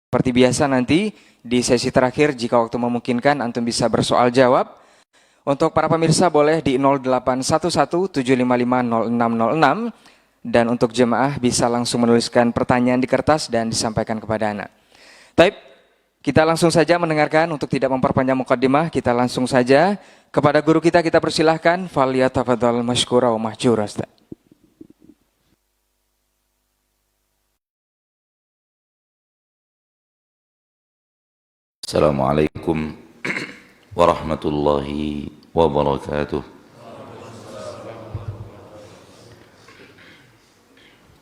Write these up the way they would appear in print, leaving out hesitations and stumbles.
Seperti biasa nanti di sesi terakhir jika waktu memungkinkan antum bisa bersoal jawab. Untuk para pemirsa boleh di 0811-755-0606 dan untuk jemaah bisa langsung menuliskan pertanyaan di kertas dan disampaikan kepada anak. Baik, kita langsung saja mendengarkan untuk tidak memperpanjang mukaddimah, kita langsung saja kepada guru kita persilahkan falyatafadhal mashkura wa mahjura. Ustaz. Assalamualaikum warahmatullahi wabarakatuh.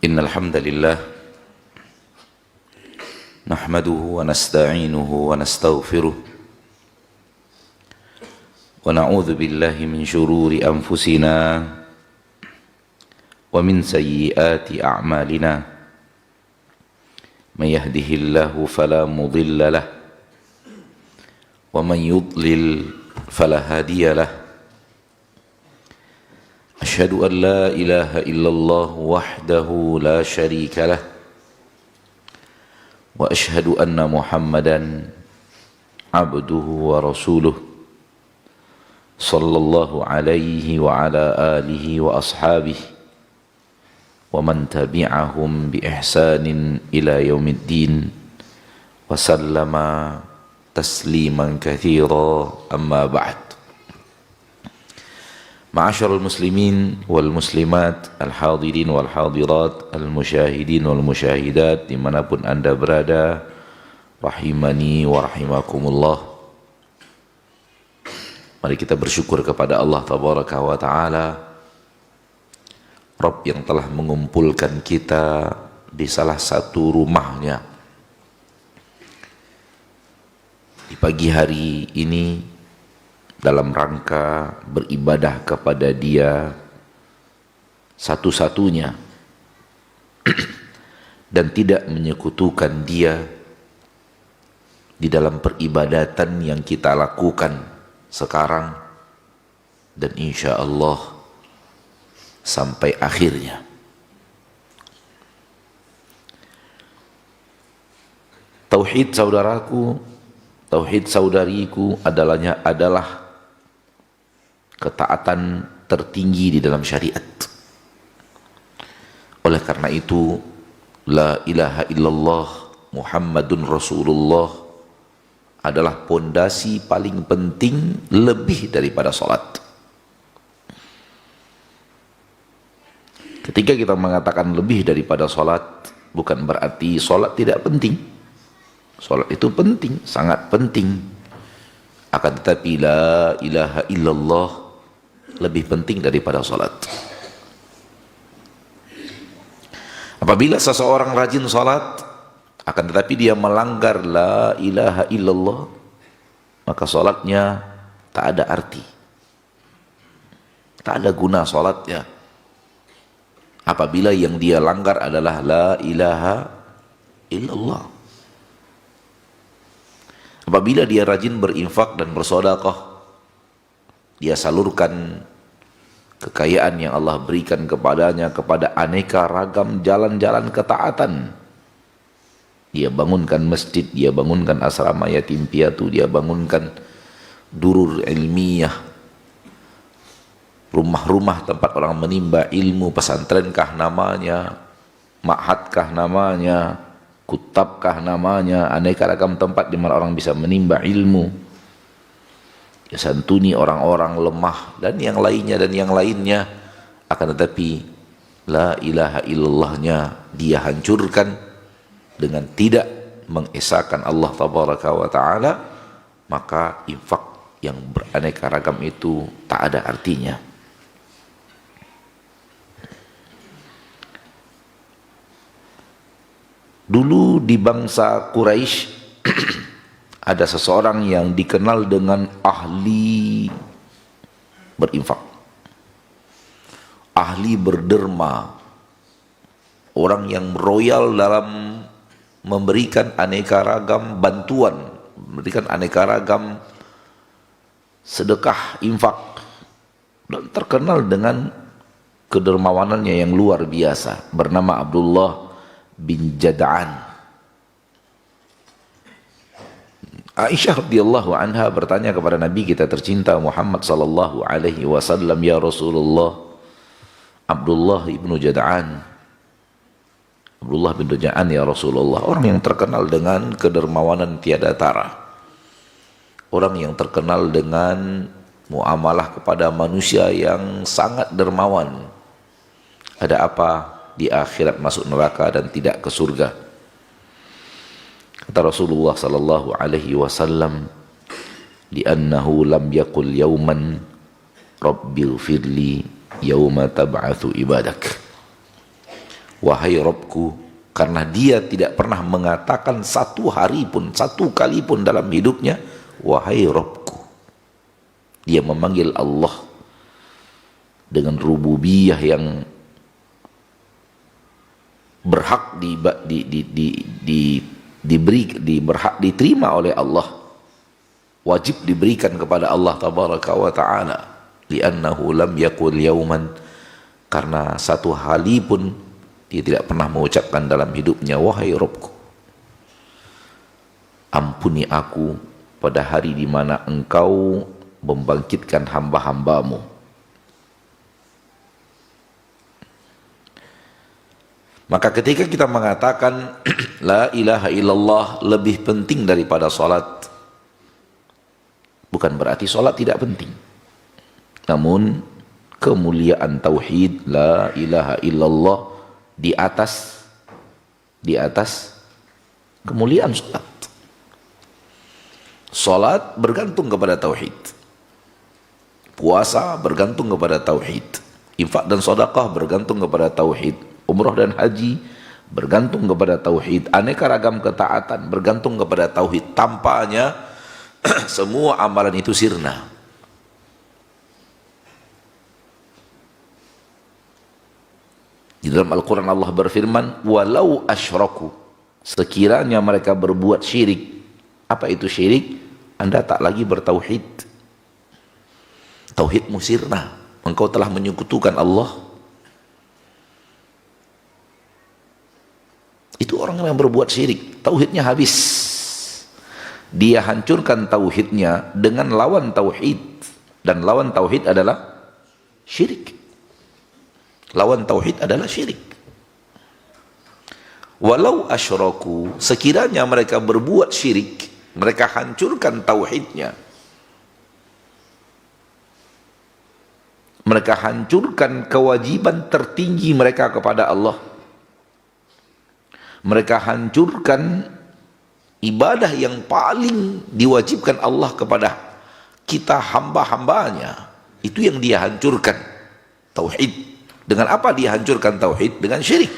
Innal hamdalillah nahmaduhu wa nasta'inuhu wa nastaghfiruh wa na'udzu billahi min shururi anfusina wa min sayyiati a'malina. May yahdihillahu fala mudilla lahu ومن يضلل فلا هادي له. أشهد أن لا إله إلا الله وحده لا شريك له وأشهد أن محمدا عبده ورسوله صلى الله عليه وعلى آله وأصحابه ومن تبعهم بإحسان إلى يوم الدين وسلم tasliman katsira, amma ba'd. Ma'asyiral muslimin wal muslimat, al-hadirin wal hadirat, al-musyahidin wal musyahidat dimanapun anda berada, rahimani wa rahimakumullah. Mari kita bersyukur kepada Allah tabaraka wa ta'ala, Rabb yang telah mengumpulkan kita di salah satu rumahnya di pagi hari ini dalam rangka beribadah kepada Dia satu-satunya dan tidak menyekutukan Dia di dalam peribadatan yang kita lakukan sekarang dan insya Allah sampai akhirnya. Tauhid saudaraku, tauhid saudariku adalah ketaatan tertinggi di dalam syariat. Oleh karena itu, la ilaha illallah Muhammadun Rasulullah adalah pondasi paling penting lebih daripada salat. Ketika kita mengatakan lebih daripada salat, bukan berarti salat tidak penting. Salat itu penting, sangat penting. Akan tetapi la ilaha illallah lebih penting daripada salat. Apabila seseorang rajin salat, akan tetapi dia melanggar la ilaha illallah, maka salatnya tak ada arti. Tak ada guna salatnya. Apabila yang dia langgar adalah la ilaha illallah. Apabila dia rajin berinfak dan bersedekah, dia salurkan kekayaan yang Allah berikan kepadanya kepada aneka ragam jalan-jalan ketaatan. Dia bangunkan masjid, dia bangunkan asrama yatim piatu, dia bangunkan durur ilmiah, rumah-rumah tempat orang menimba ilmu, pesantrenkah namanya, ma'hadkah namanya, kutabkah namanya, aneka ragam tempat di mana orang bisa menimba ilmu. Ya, santuni orang-orang lemah dan yang lainnya. Akan tetapi la ilaha illallahnya dia hancurkan dengan tidak mengesahkan Allah tabaraka wa ta'ala, maka infak yang beraneka ragam itu tak ada artinya. Dulu di bangsa Quraisy ada seseorang yang dikenal dengan ahli berinfak, ahli berderma, orang yang royal dalam memberikan aneka ragam bantuan, memberikan aneka ragam sedekah, infak, dan terkenal dengan kedermawanannya yang luar biasa, bernama Abdullah bin Jad'an. Aisyah radhiyallahu anha bertanya kepada Nabi kita tercinta Muhammad sallallahu alaihi wasallam, "Ya Rasulullah, Abdullah ibnu Jad'an, Abdullah bin Jad'an ya Rasulullah, orang yang terkenal dengan kedermawanan tiada tara, orang yang terkenal dengan muamalah kepada manusia yang sangat dermawan. Ada apa di akhirat masuk neraka dan tidak ke surga?" Kata Rasulullah sallallahu alaihi wasallam, "Li'annahu lam yaqul yawman rabbighfirli yawma tab'atsu ibadak." Wahai Rabbku, karena dia tidak pernah mengatakan satu hari pun, satu kali pun dalam hidupnya, wahai Rabbku. Dia memanggil Allah dengan rububiyah yang berhak berhak diterima oleh Allah, wajib diberikan kepada Allah tabaraka wa ta'ala. Li'annahu lam yaqul yauman, karena satu hari pun dia tidak pernah mengucapkan dalam hidupnya, wahai Rabbku, ampuni aku pada hari di mana engkau membangkitkan hamba-hambamu. Maka ketika kita mengatakan la ilaha illallah lebih penting daripada salat, bukan berarti salat tidak penting. Namun kemuliaan tauhid la ilaha illallah di atas kemuliaan salat. Salat bergantung kepada tauhid. Puasa bergantung kepada tauhid. Infak dan sedekah bergantung kepada tauhid. Umrah dan haji bergantung kepada tauhid. Aneka ragam ketaatan bergantung kepada tauhid. Tampaknya semua amalan itu sirna. Di dalam Al-Quran Allah berfirman, walau asyraku, sekiranya mereka berbuat syirik. Apa itu syirik? Anda tak lagi bertauhid. Tauhidmu sirna, engkau telah menyekutukan Allah. Itu orang yang berbuat syirik, tauhidnya habis. Dia hancurkan tauhidnya dengan lawan tauhid, dan lawan tauhid adalah syirik. Lawan tauhid adalah syirik. Walau asyraku, sekiranya mereka berbuat syirik, mereka hancurkan tauhidnya, mereka hancurkan kewajiban tertinggi mereka kepada Allah, mereka hancurkan ibadah yang paling diwajibkan Allah kepada kita hamba-hambanya. Itu yang dia hancurkan, tauhid. Dengan apa dia hancurkan tauhid? Dengan syirik.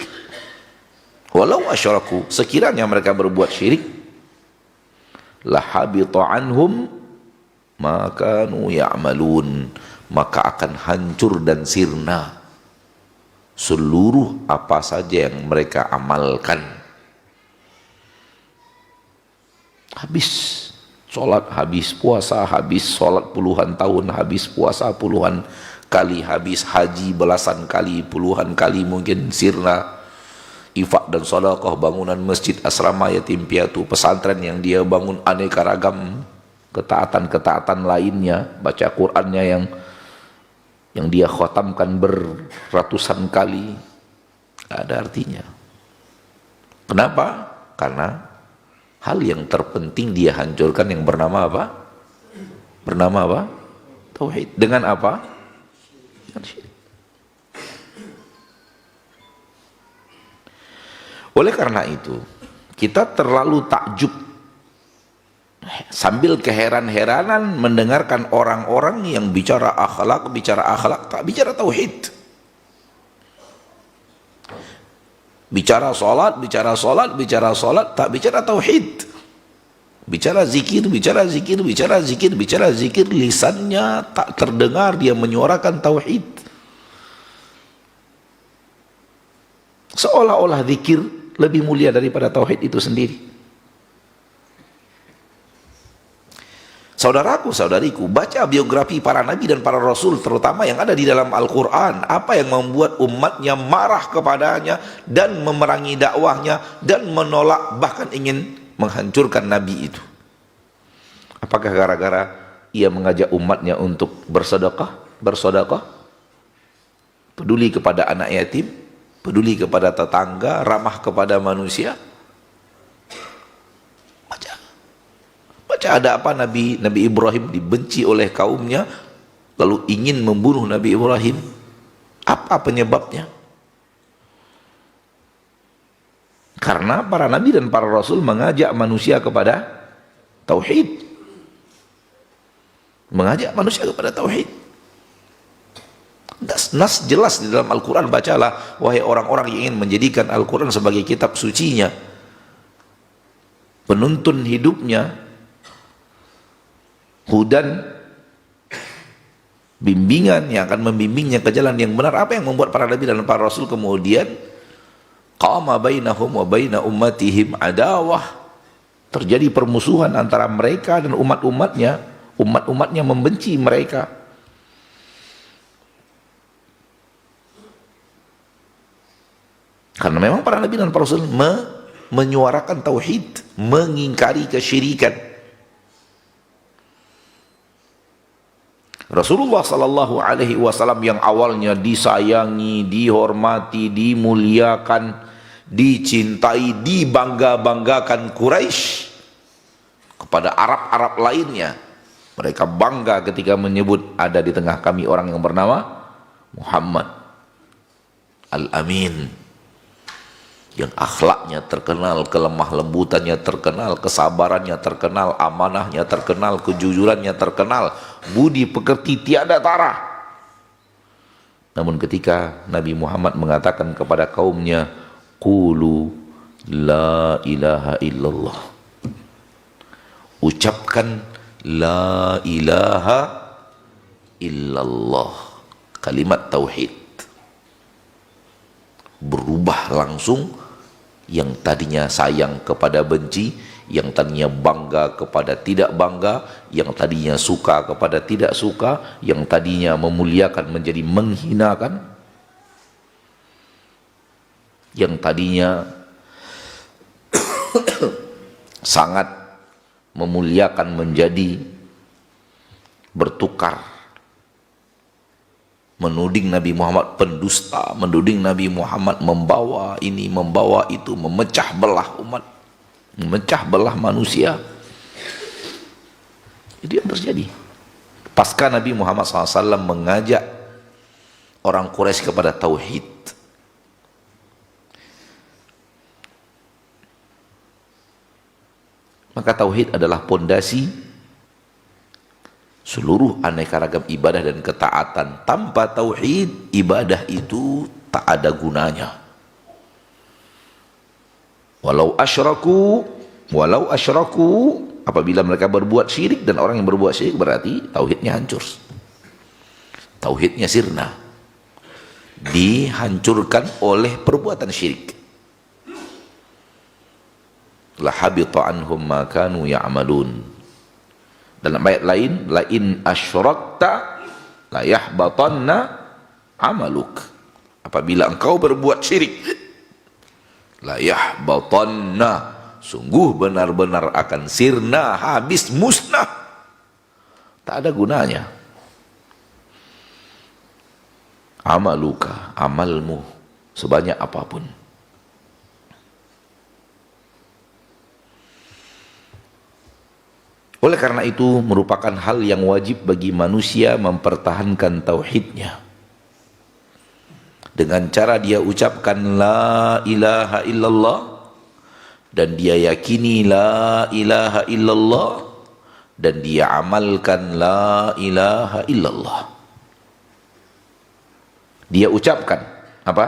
Walau asyraku, sekiranya mereka berbuat syirik, lahabita anhum ma kanu ya'malun, maka akan hancur dan sirna seluruh apa saja yang mereka amalkan. Habis sholat, habis puasa, habis sholat puluhan tahun, habis puasa puluhan kali, habis haji belasan kali, puluhan kali mungkin, sirna. Infak dan sedekah, bangunan masjid, asrama yatim piatu, pesantren yang dia bangun, aneka ragam ketaatan-ketaatan lainnya, baca Qur'annya yang dia khatamkan beratusan kali, tidak ada artinya. Kenapa? Karena hal yang terpenting dia hancurkan yang bernama apa? Bernama apa? Tauhid. Dengan apa? Dengan syirik. Oleh karena itu, kita terlalu takjub sambil keheran-heranan mendengarkan orang-orang yang bicara akhlak, tak bicara tauhid. Bicara salat, tak bicara tauhid. Bicara zikir, lisannya tak terdengar dia menyuarakan tauhid. Seolah-olah zikir lebih mulia daripada tauhid itu sendiri. Saudaraku, saudariku, baca biografi para nabi dan para rasul, terutama yang ada di dalam Al-Quran. Apa yang membuat umatnya marah kepadanya dan memerangi dakwahnya dan menolak, bahkan ingin menghancurkan nabi itu? Apakah gara-gara ia mengajak umatnya untuk bersedekah, peduli kepada anak yatim, peduli kepada tetangga, ramah kepada manusia? Baca ada apa Nabi Ibrahim dibenci oleh kaumnya, lalu ingin membunuh Nabi Ibrahim. Apa penyebabnya? Karena para nabi dan para rasul mengajak manusia kepada tauhid. Mengajak manusia kepada tauhid. Nas jelas di dalam Al-Quran, bacalah wahai orang-orang yang ingin menjadikan Al-Quran sebagai kitab sucinya, penuntun hidupnya, hudan, bimbingan yang akan membimbingnya ke jalan yang benar. Apa yang membuat para nabi dan para rasul kemudian qama bainahum wa baina ummatihim adawah, terjadi permusuhan antara mereka dan umat-umatnya, umat-umatnya membenci mereka. Karena memang para nabi dan para rasul menyuarakan tauhid, mengingkari kesyirikan. Rasulullah sallallahu alaihi wasallam yang awalnya disayangi, dihormati, dimuliakan, dicintai, dibangga-banggakan Quraisy kepada Arab-Arab lainnya. Mereka bangga ketika menyebut ada di tengah kami orang yang bernama Muhammad Al-Amin, yang akhlaknya terkenal, kelemah lembutannya terkenal, kesabarannya terkenal, amanahnya terkenal, kejujurannya terkenal, budi pekerti tiada tara. Namun ketika Nabi Muhammad mengatakan kepada kaumnya, qulu la ilaha illallah, ucapkan la ilaha illallah, kalimat tauhid, berubah langsung. Yang tadinya sayang kepada benci, yang tadinya bangga kepada tidak bangga, yang tadinya suka kepada tidak suka, yang tadinya memuliakan menjadi menghinakan, yang tadinya sangat memuliakan menjadi bertukar, menuding Nabi Muhammad pendusta, menuding Nabi Muhammad membawa ini, membawa itu, memecah belah umat, memecah belah manusia. Itu yang terjadi pasca Nabi Muhammad SAW mengajak orang Quraisy kepada tauhid. Maka tauhid adalah pondasi seluruh aneka ragam ibadah dan ketaatan. Tanpa tauhid, ibadah itu tak ada gunanya. Walau asyraku, apabila mereka berbuat syirik, dan orang yang berbuat syirik berarti tauhidnya hancur. Tauhidnya sirna, dihancurkan oleh perbuatan syirik. La habita anhum ma kanu ya'malun. Dalam ayat lain, la in asyrakta la yahbatanna amaluk. Apabila engkau berbuat syirik, la yahbatanna, sungguh benar-benar akan sirna, habis, musnah, tak ada gunanya. Amaluka, amalmu sebanyak apapun. Oleh karena itu merupakan hal yang wajib bagi manusia mempertahankan tauhidnya dengan cara dia ucapkan la ilaha illallah, dan dia yakini la ilaha illallah, dan dia amalkan la ilaha illallah. Dia ucapkan apa?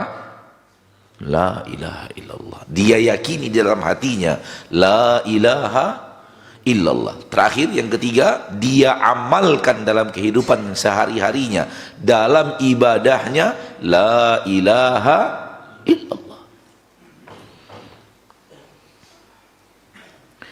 La ilaha illallah. Dia yakini dalam hatinya la ilaha illallah. Terakhir yang ketiga, dia amalkan dalam kehidupan sehari-harinya, dalam ibadahnya la ilaha illallah.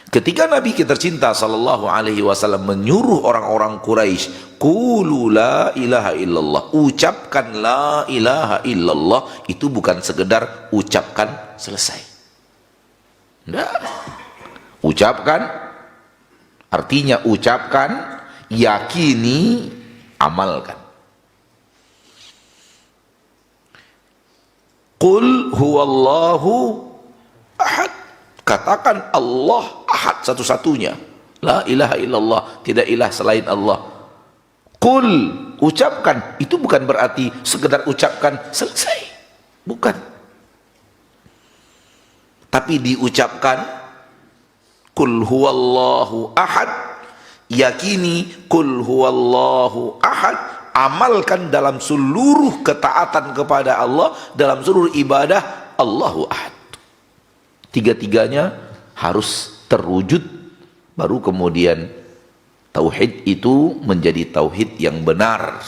Ketika Nabi kita tercinta sallallahu alaihi wasallam menyuruh orang-orang Quraisy, qulu la ilaha illallah, ucapkan la ilaha illallah, itu bukan sekedar ucapkan selesai. Enggak. Ucapkan Artinya ucapkan, yakini, amalkan. Qul huwallahu ahad. Katakan Allah ahad, satu-satunya. La ilaha illallah, tidak ilah selain Allah. Qul, ucapkan. Itu bukan berarti sekedar ucapkan selesai. Bukan. Tapi diucapkan, qul huwallahu ahad, yakini qul huwallahu ahad, amalkan dalam seluruh ketaatan kepada Allah, dalam seluruh ibadah, Allahu ahad. Tiga-tiganya harus terwujud, baru kemudian tauhid itu menjadi tauhid yang benar.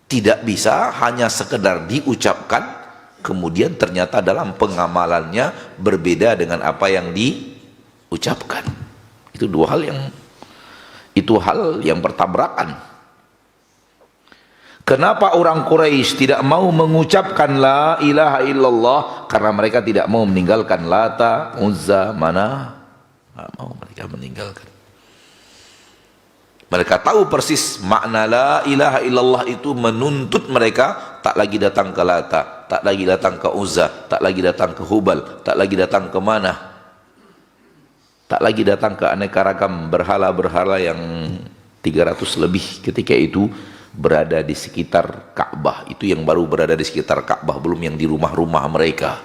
Tidak bisa hanya sekedar diucapkan, kemudian ternyata dalam pengamalannya berbeda dengan apa yang diucapkan. Itu hal yang bertabrakan. Kenapa orang Quraisy tidak mau mengucapkan la ilaha illallah? Karena mereka tidak mau meninggalkan Lata, Uzza, Manah. Tidak mau mereka meninggalkan. Mereka tahu persis makna la ilaha illallah itu menuntut mereka tak lagi datang ke Lata, tak lagi datang ke Uzza, tak lagi datang ke Hubal, tak lagi datang ke Manah, tak lagi datang ke aneka ragam berhala-berhala yang 300 lebih ketika itu berada di sekitar Ka'bah. Itu yang baru berada di sekitar Ka'bah, belum yang di rumah-rumah mereka.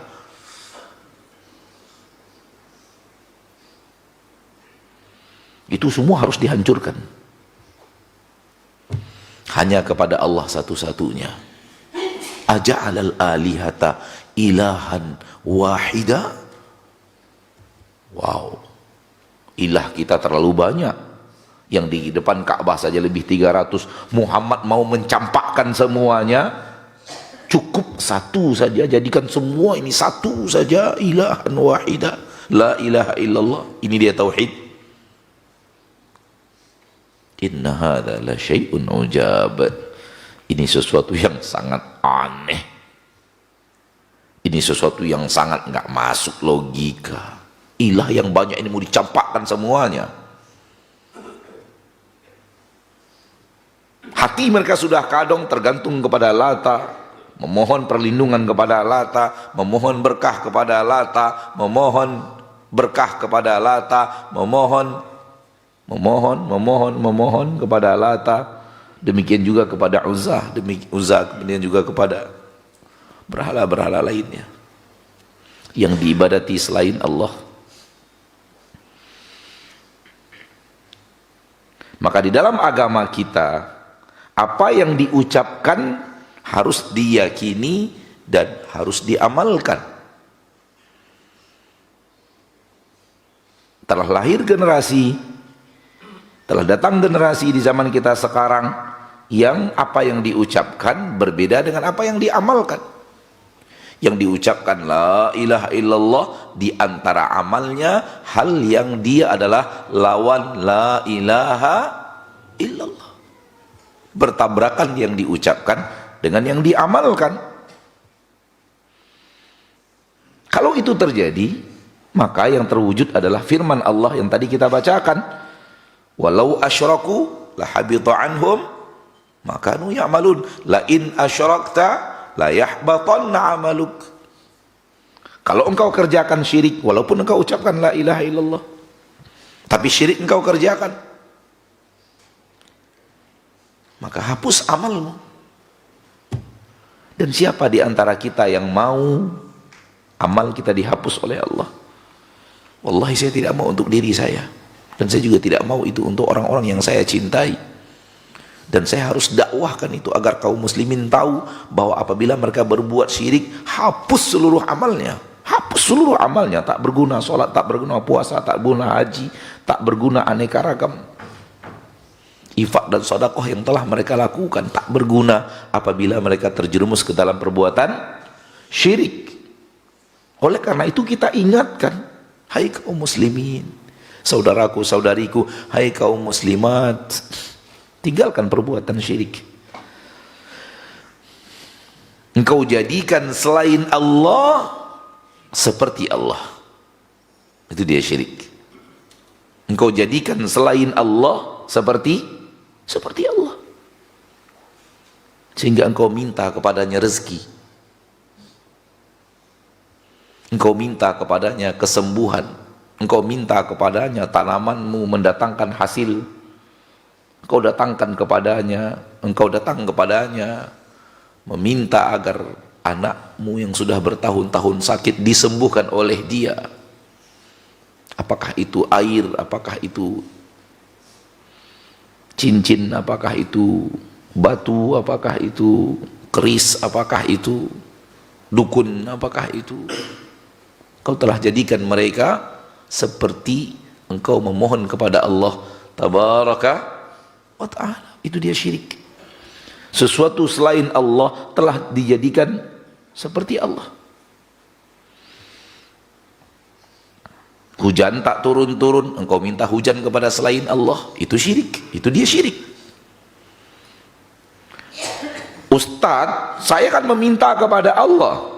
Itu semua harus dihancurkan. Hanya kepada Allah satu-satunya. Aja'alal alihata ilahan wahida. Wow, ilah kita terlalu banyak. Yang di depan Ka'bah saja lebih 300. Muhammad mau mencampakkan semuanya. Cukup satu saja, jadikan semua ini satu saja, ilahan wahida, la ilaha illallah. Ini dia tauhid. Inna hadza la syai'un ujab. Ini sesuatu yang sangat aneh. Ini sesuatu yang sangat enggak masuk logika. Ilah yang banyak ini mau dicampakkan semuanya. Hati mereka sudah kadung tergantung kepada Lata, memohon perlindungan kepada Lata, memohon berkah kepada Lata, memohon berkah kepada Lata, memohon kepada Lata. Demikian juga kepada Uzza, kemudian juga kepada berhala-berhala lainnya yang diibadati selain Allah. Maka di dalam agama kita, apa yang diucapkan harus diyakini dan harus diamalkan. Telah lahir generasi, telah datang generasi di zaman kita sekarang yang apa yang diucapkan berbeda dengan apa yang diamalkan. Yang diucapkan la ilaha illallah, di antara amalnya hal yang dia adalah lawan la ilaha illallah. Bertabrakan yang diucapkan dengan yang diamalkan. Kalau itu terjadi, maka yang terwujud adalah firman Allah yang tadi kita bacakan, walau asyraku la habita anhum ma kanu ya'malun, la in asyrakta la yahbatanna amaluk. Kalau engkau kerjakan syirik, walaupun engkau ucapkan la ilaha illallah, tapi syirik engkau kerjakan, maka hapus amalmu. Dan siapa di antara kita yang mau amal kita dihapus oleh Allah? Wallahi saya tidak mau untuk diri saya, dan saya juga tidak mau itu untuk orang-orang yang saya cintai. Dan saya harus dakwahkan itu agar kaum muslimin tahu bahwa apabila mereka berbuat syirik, hapus seluruh amalnya. Hapus seluruh amalnya. Tak berguna sholat, tak berguna puasa, tak berguna haji, tak berguna aneka ragam infak dan sedekah yang telah mereka lakukan, tak berguna apabila mereka terjerumus ke dalam perbuatan syirik. Oleh karena itu kita ingatkan, hai kaum muslimin, saudaraku, saudariku, hai kaum muslimat, tinggalkan perbuatan syirik. Engkau jadikan selain Allah seperti Allah. Itu dia syirik. engkau jadikan selain Allah seperti Allah, sehingga engkau minta kepadanya rezeki, engkau minta kepadanya kesembuhan, engkau minta kepadanya tanamanmu mendatangkan hasil, engkau datang kepadanya meminta agar anakmu yang sudah bertahun-tahun sakit disembuhkan oleh dia. Apakah itu air, apakah itu cincin, apakah itu batu, apakah itu keris, apakah itu dukun, apakah itu, kau telah jadikan mereka seperti engkau memohon kepada Allah tabaraka wa ta'ala. Itu dia syirik. Sesuatu selain Allah telah dijadikan seperti Allah. Hujan tak turun-turun, engkau minta hujan kepada selain Allah, itu syirik. Itu dia syirik. Ustadz, saya kan meminta kepada Allah.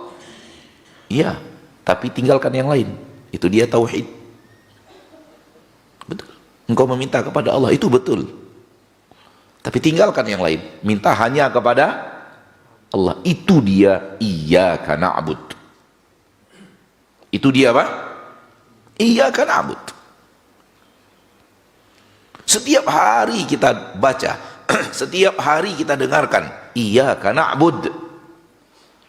Iya, tapi tinggalkan yang lain. Itu dia tauhid. Betul. Engkau meminta kepada Allah, itu betul. Tapi tinggalkan yang lain. Minta hanya kepada Allah. Itu dia iyyaka na'bud. Itu dia apa? Iyyaka na'bud. Setiap hari kita baca, setiap hari kita dengarkan iyyaka na'bud.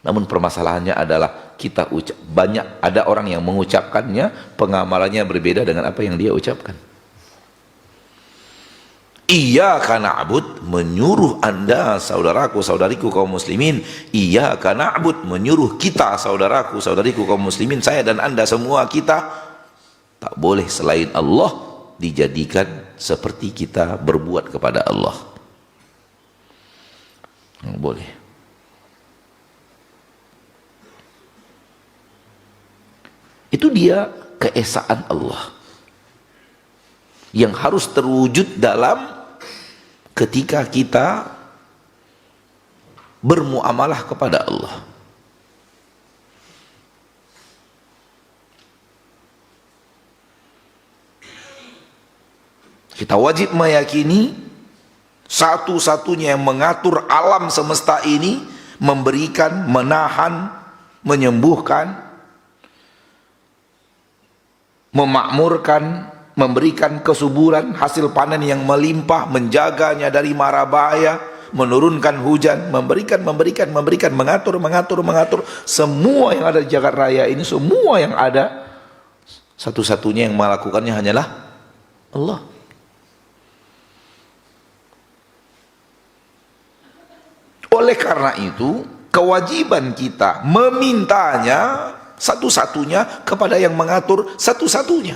Namun permasalahannya adalah kita banyak ada orang yang mengucapkannya, pengamalannya berbeda dengan apa yang dia ucapkan. Iyyaka na'bud menyuruh Anda, saudaraku, saudariku kaum muslimin. Iyyaka na'bud menyuruh kita, saudaraku, saudariku kaum muslimin, saya dan Anda semua, kita tak boleh selain Allah dijadikan seperti kita berbuat kepada Allah. Tidak boleh. Itu dia keesaan Allah yang harus terwujud dalam ketika kita bermuamalah kepada Allah. Kita wajib meyakini satu-satunya yang mengatur alam semesta ini, memberikan, menahan, menyembuhkan, memakmurkan, memberikan kesuburan, hasil panen yang melimpah, menjaganya dari mara bahaya, menurunkan hujan, memberikan, mengatur. Semua yang ada di jagat raya ini, semua yang ada, satu-satunya yang melakukannya hanyalah Allah. Oleh karena itu, kewajiban kita memintanya satu-satunya kepada yang mengatur satu-satunya.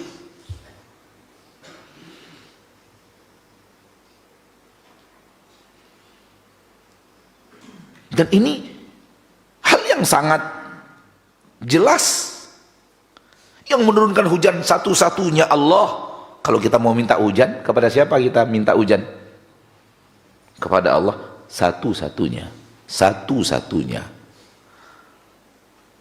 Dan ini hal yang sangat jelas. Yang menurunkan hujan satu-satunya Allah. Kalau kita mau minta hujan, kepada siapa kita minta hujan? Kepada Allah satu-satunya. Satu-satunya.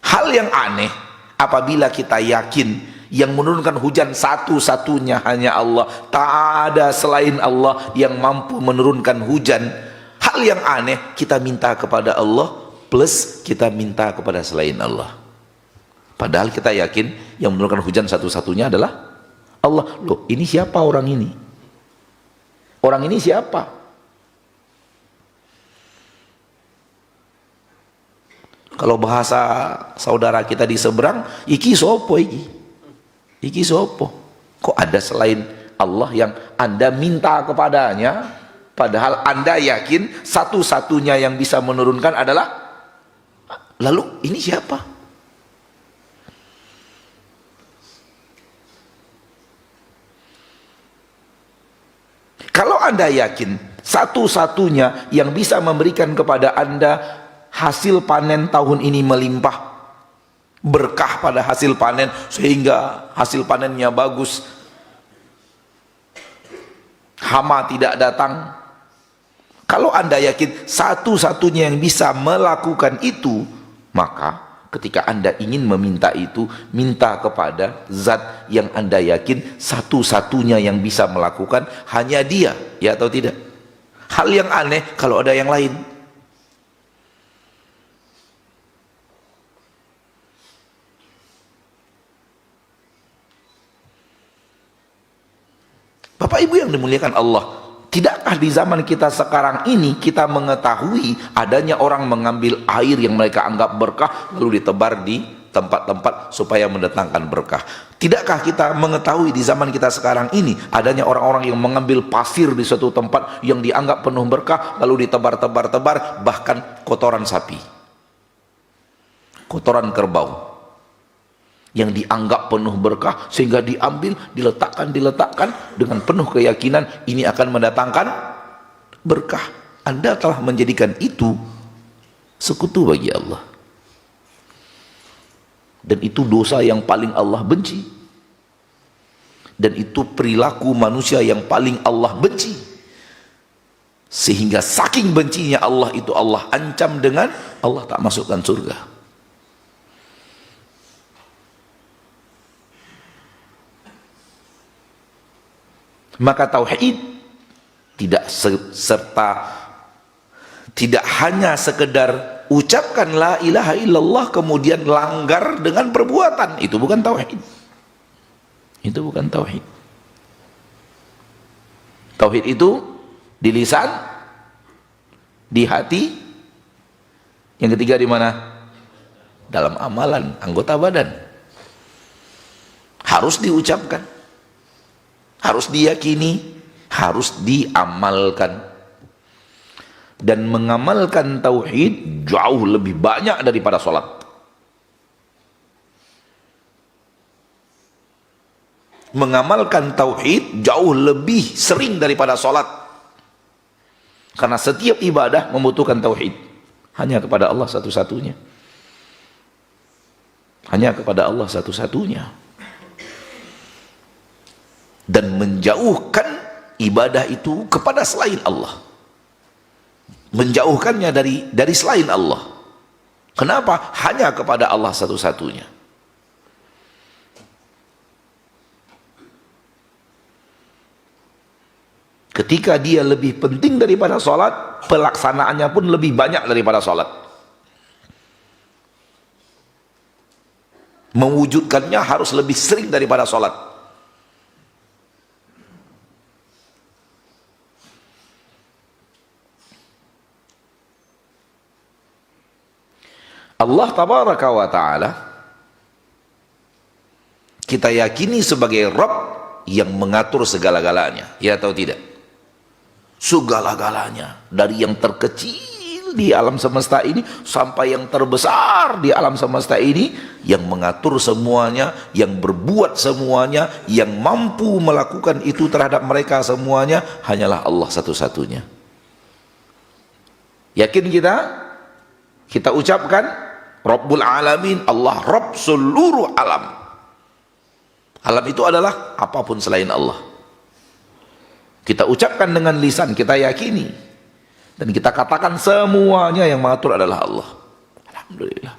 Hal yang aneh apabila kita yakin yang menurunkan hujan satu-satunya hanya Allah, tak ada selain Allah yang mampu menurunkan hujan. Hal yang aneh, kita minta kepada Allah plus kita minta kepada selain Allah. Padahal kita yakin yang menurunkan hujan satu-satunya adalah Allah. Loh, ini siapa orang ini? Orang ini siapa? Kalau bahasa saudara kita di seberang, iki sopo iki? Iki sopo? Kok ada selain Allah yang Anda minta kepadanya? Padahal Anda yakin satu-satunya yang bisa menurunkan adalah, lalu ini siapa? Kalau Anda yakin satu-satunya yang bisa memberikan kepada Anda hasil panen tahun ini melimpah, berkah pada hasil panen sehingga hasil panennya bagus, hama tidak datang. Kalau Anda yakin satu-satunya yang bisa melakukan itu, maka Ketika Anda ingin meminta itu, minta kepada zat yang Anda yakin satu-satunya yang bisa melakukan hanya Dia, ya atau tidak? Hal yang aneh kalau ada yang lain. Bapak Ibu yang dimuliakan Allah, tidakkah di zaman kita sekarang ini kita mengetahui adanya orang mengambil air yang mereka anggap berkah lalu ditebar di tempat-tempat supaya mendatangkan berkah? Tidakkah kita mengetahui di zaman kita sekarang ini adanya orang-orang yang mengambil pasir di suatu tempat yang dianggap penuh berkah lalu ditebar-tebar-tebar, bahkan kotoran sapi, kotoran kerbau yang dianggap penuh berkah sehingga diambil, diletakkan dengan penuh keyakinan ini akan mendatangkan berkah. Anda telah menjadikan itu sekutu bagi Allah, dan itu dosa yang paling Allah benci, dan itu perilaku manusia yang paling Allah benci, sehingga saking bencinya Allah itu Allah ancam dengan Allah tak masukkan surga. Maka tauhid tidak hanya sekedar ucapkan la ilaha illallah kemudian langgar dengan perbuatan. Itu bukan tauhid. Itu bukan tauhid. Tauhid itu di lisan, di hati, yang ketiga di mana? Dalam amalan, anggota badan. Harus diucapkan, harus diyakini, harus diamalkan. Dan mengamalkan tauhid jauh lebih banyak daripada sholat. Mengamalkan tauhid jauh lebih sering daripada sholat, karena setiap ibadah membutuhkan tauhid. Hanya kepada Allah satu-satunya, hanya kepada Allah satu-satunya. Dan menjauhkan ibadah itu kepada selain Allah, menjauhkannya dari selain Allah. Kenapa? Hanya kepada Allah satu-satunya. Ketika dia lebih penting daripada sholat, pelaksanaannya pun lebih banyak daripada sholat. Mewujudkannya harus lebih sering daripada sholat. Allah tabaraka wa ta'ala kita yakini sebagai Rabb yang mengatur segala-galanya, ya atau tidak? Segala-galanya, dari yang terkecil di alam semesta ini sampai yang terbesar di alam semesta ini, yang mengatur semuanya, yang berbuat semuanya, yang mampu melakukan itu terhadap mereka semuanya hanyalah Allah satu-satunya. Yakin kita? Kita ucapkan Rabbul Alamin, Allah Rabb seluruh alam. Alam itu adalah apapun selain Allah. Kita ucapkan dengan lisan, kita yakini, dan kita katakan semuanya yang mengatur adalah Allah. Alhamdulillah.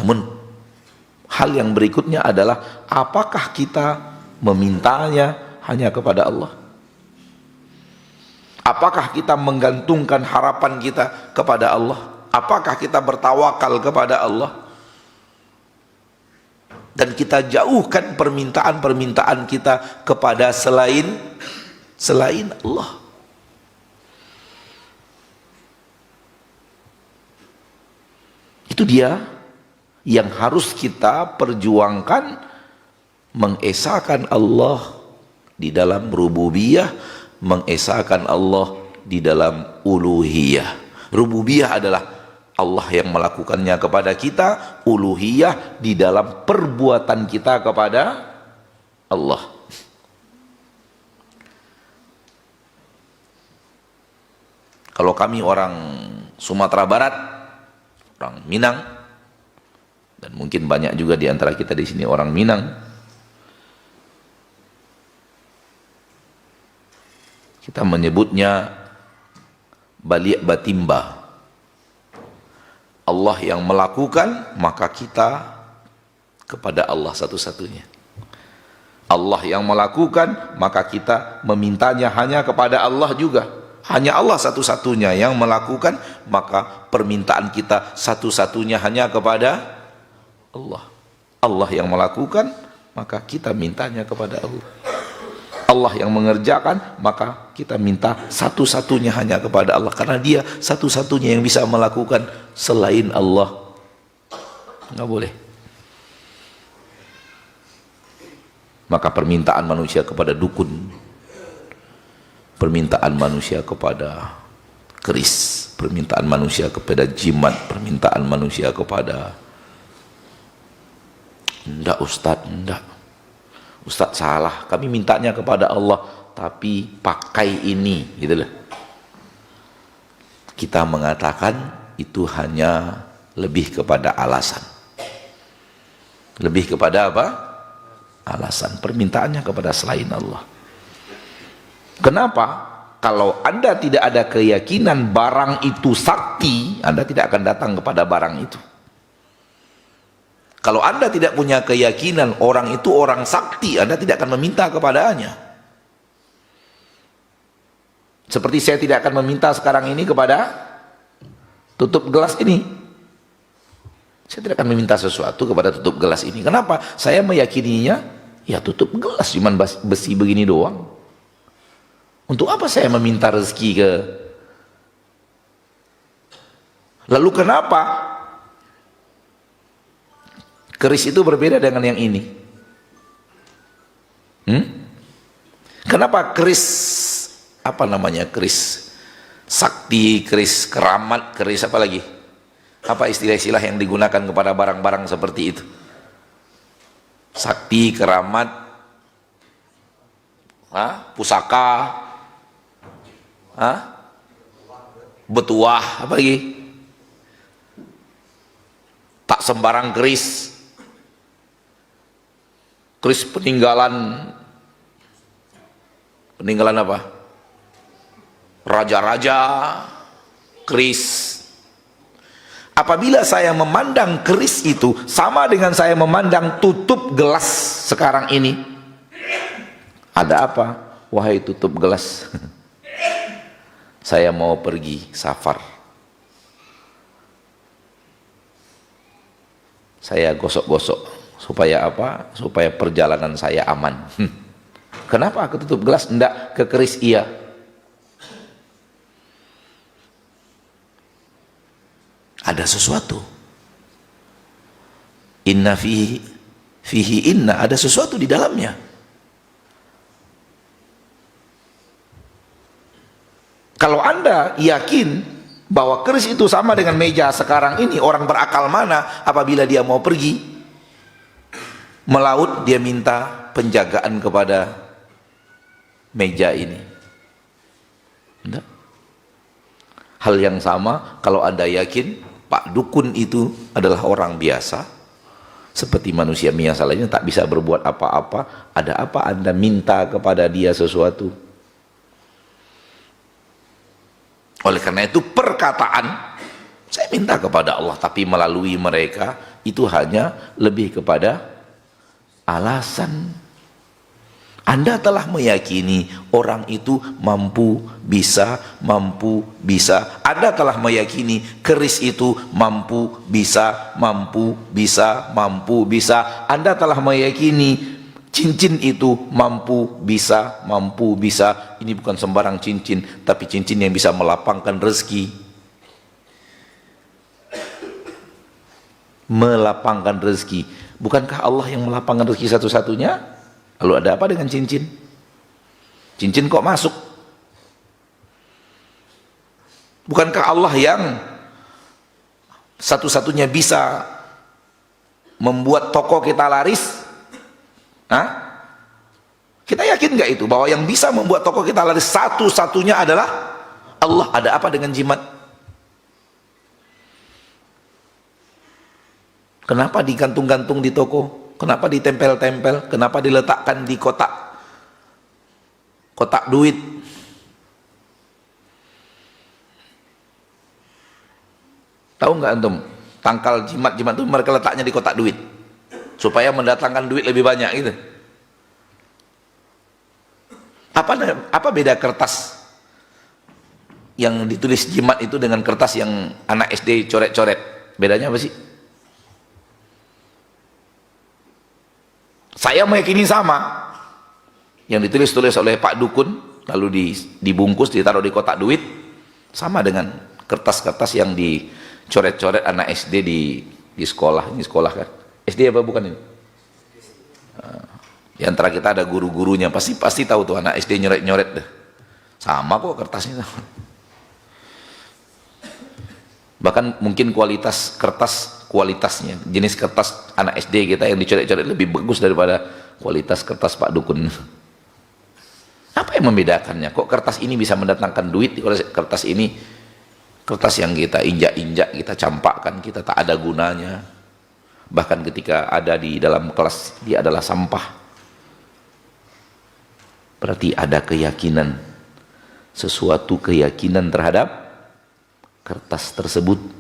Namun hal yang berikutnya adalah apakah kita memintanya hanya kepada Allah? Apakah kita menggantungkan harapan kita kepada Allah? Apakah kita bertawakal kepada Allah? Dan kita jauhkan permintaan-permintaan kita kepada selain Allah. Itu dia yang harus kita perjuangkan, mengesahkan Allah di dalam rububiyah, mengesahkan Allah di dalam uluhiyah. Rububiyah adalah Allah yang melakukannya kepada kita, uluhiyah di dalam perbuatan kita kepada Allah. Kalau kami orang Sumatera Barat, orang Minang, dan mungkin banyak juga di antara kita di sini orang Minang, kita menyebutnya Baliak Batimba. Allah yang melakukan, maka kita kepada Allah satu-satunya. Allah yang melakukan, maka kita memintanya hanya kepada Allah juga. Hanya Allah satu-satunya yang melakukan, maka permintaan kita satu-satunya hanya kepada Allah. Allah yang melakukan, maka kita mintanya kepada Allah. Allah yang mengerjakan, maka kita minta satu-satunya hanya kepada Allah, karena Dia satu-satunya yang bisa melakukan. Selain Allah nggak boleh. Maka permintaan manusia kepada dukun, permintaan manusia kepada keris, permintaan manusia kepada jimat, permintaan manusia kepada enggak Ustadz, enggak Ustadz salah, kami mintanya kepada Allah tapi pakai ini, gitu loh. Kita mengatakan itu hanya lebih kepada alasan. Lebih kepada apa? Alasan. Permintaannya kepada selain Allah. Kenapa? Kalau Anda tidak ada keyakinan barang itu sakti, Anda tidak akan datang kepada barang itu. Kalau Anda tidak punya keyakinan orang itu orang sakti, Anda tidak akan meminta kepadanya. Seperti saya tidak akan meminta sekarang ini kepada tutup gelas ini. Saya tidak akan meminta sesuatu kepada tutup gelas ini. Kenapa? Saya meyakininya, ya tutup gelas cuman besi begini doang. Untuk apa saya meminta rezeki ke? Lalu kenapa keris itu berbeda dengan yang ini? Kenapa keris, apa namanya, keris sakti, keris keramat, keris apa lagi? Apa istilah-istilah yang digunakan kepada barang-barang seperti itu? Sakti, keramat, pusaka, betuah, apa lagi? Tak sembarang keris. Keris peninggalan apa? Raja-raja, keris. Apabila saya memandang keris itu sama dengan saya memandang tutup gelas sekarang ini, ada apa? Wahai tutup gelas, saya mau pergi safar, saya gosok-gosok supaya apa? Supaya perjalanan saya aman. Kenapa ke tutup gelas? Enggak ke keris? Iya. Ada sesuatu. Inna fihi inna, ada sesuatu di dalamnya. Kalau Anda yakin bahwa keris itu sama dengan meja sekarang ini, orang berakal mana apabila dia mau pergi melaut, dia minta penjagaan kepada meja ini? Enggak. Hal yang sama kalau Anda yakin Pak Dukun itu adalah orang biasa seperti manusia biasa lainnya, tak bisa berbuat apa-apa, ada apa Anda minta kepada dia sesuatu? Oleh karena itu perkataan saya minta kepada Allah tapi melalui mereka itu hanya lebih kepada alasan. Anda telah meyakini orang itu mampu, bisa. Anda telah meyakini keris itu mampu, bisa. Anda telah meyakini cincin itu mampu, bisa. Ini bukan sembarang cincin, tapi cincin yang bisa melapangkan rezeki. Melapangkan rezeki. Bukankah Allah yang melapangkan rezeki satu-satunya? Lalu ada apa dengan cincin? Cincin kok masuk? Bukankah Allah yang satu-satunya bisa membuat toko kita laris? Kita yakin nggak itu bahwa yang bisa membuat toko kita laris satu-satunya adalah Allah? Ada apa dengan jimat? Kenapa digantung-gantung di toko? Kenapa ditempel-tempel? Kenapa diletakkan di kotak duit? Tahu nggak antum? tangkal jimat-jimat itu mereka letaknya di kotak duit supaya mendatangkan duit lebih banyak gitu. Apa beda kertas yang ditulis jimat itu dengan kertas yang anak SD coret-coret? Bedanya apa sih? Saya meyakini sama. Yang ditulis-tulis oleh Pak Dukun lalu dibungkus ditaruh di kotak duit sama dengan kertas-kertas yang dicoret-coret anak SD di sekolah. Ini sekolah kan? SD apa bukan ini? Di antara kita ada guru-gurunya pasti tahu tuh anak SD nyoret-nyoret deh. Sama kok kertasnya. Bahkan mungkin kualitasnya jenis kertas anak SD kita yang dicoret-coret lebih bagus daripada kualitas kertas Pak Dukun. Apa yang membedakannya? Kok kertas ini bisa mendatangkan duit, kalau kertas ini kertas yang kita injak-injak, kita campakkan, kita tak ada gunanya. Bahkan ketika ada di dalam kelas dia adalah sampah. Berarti ada keyakinan, sesuatu keyakinan terhadap kertas tersebut.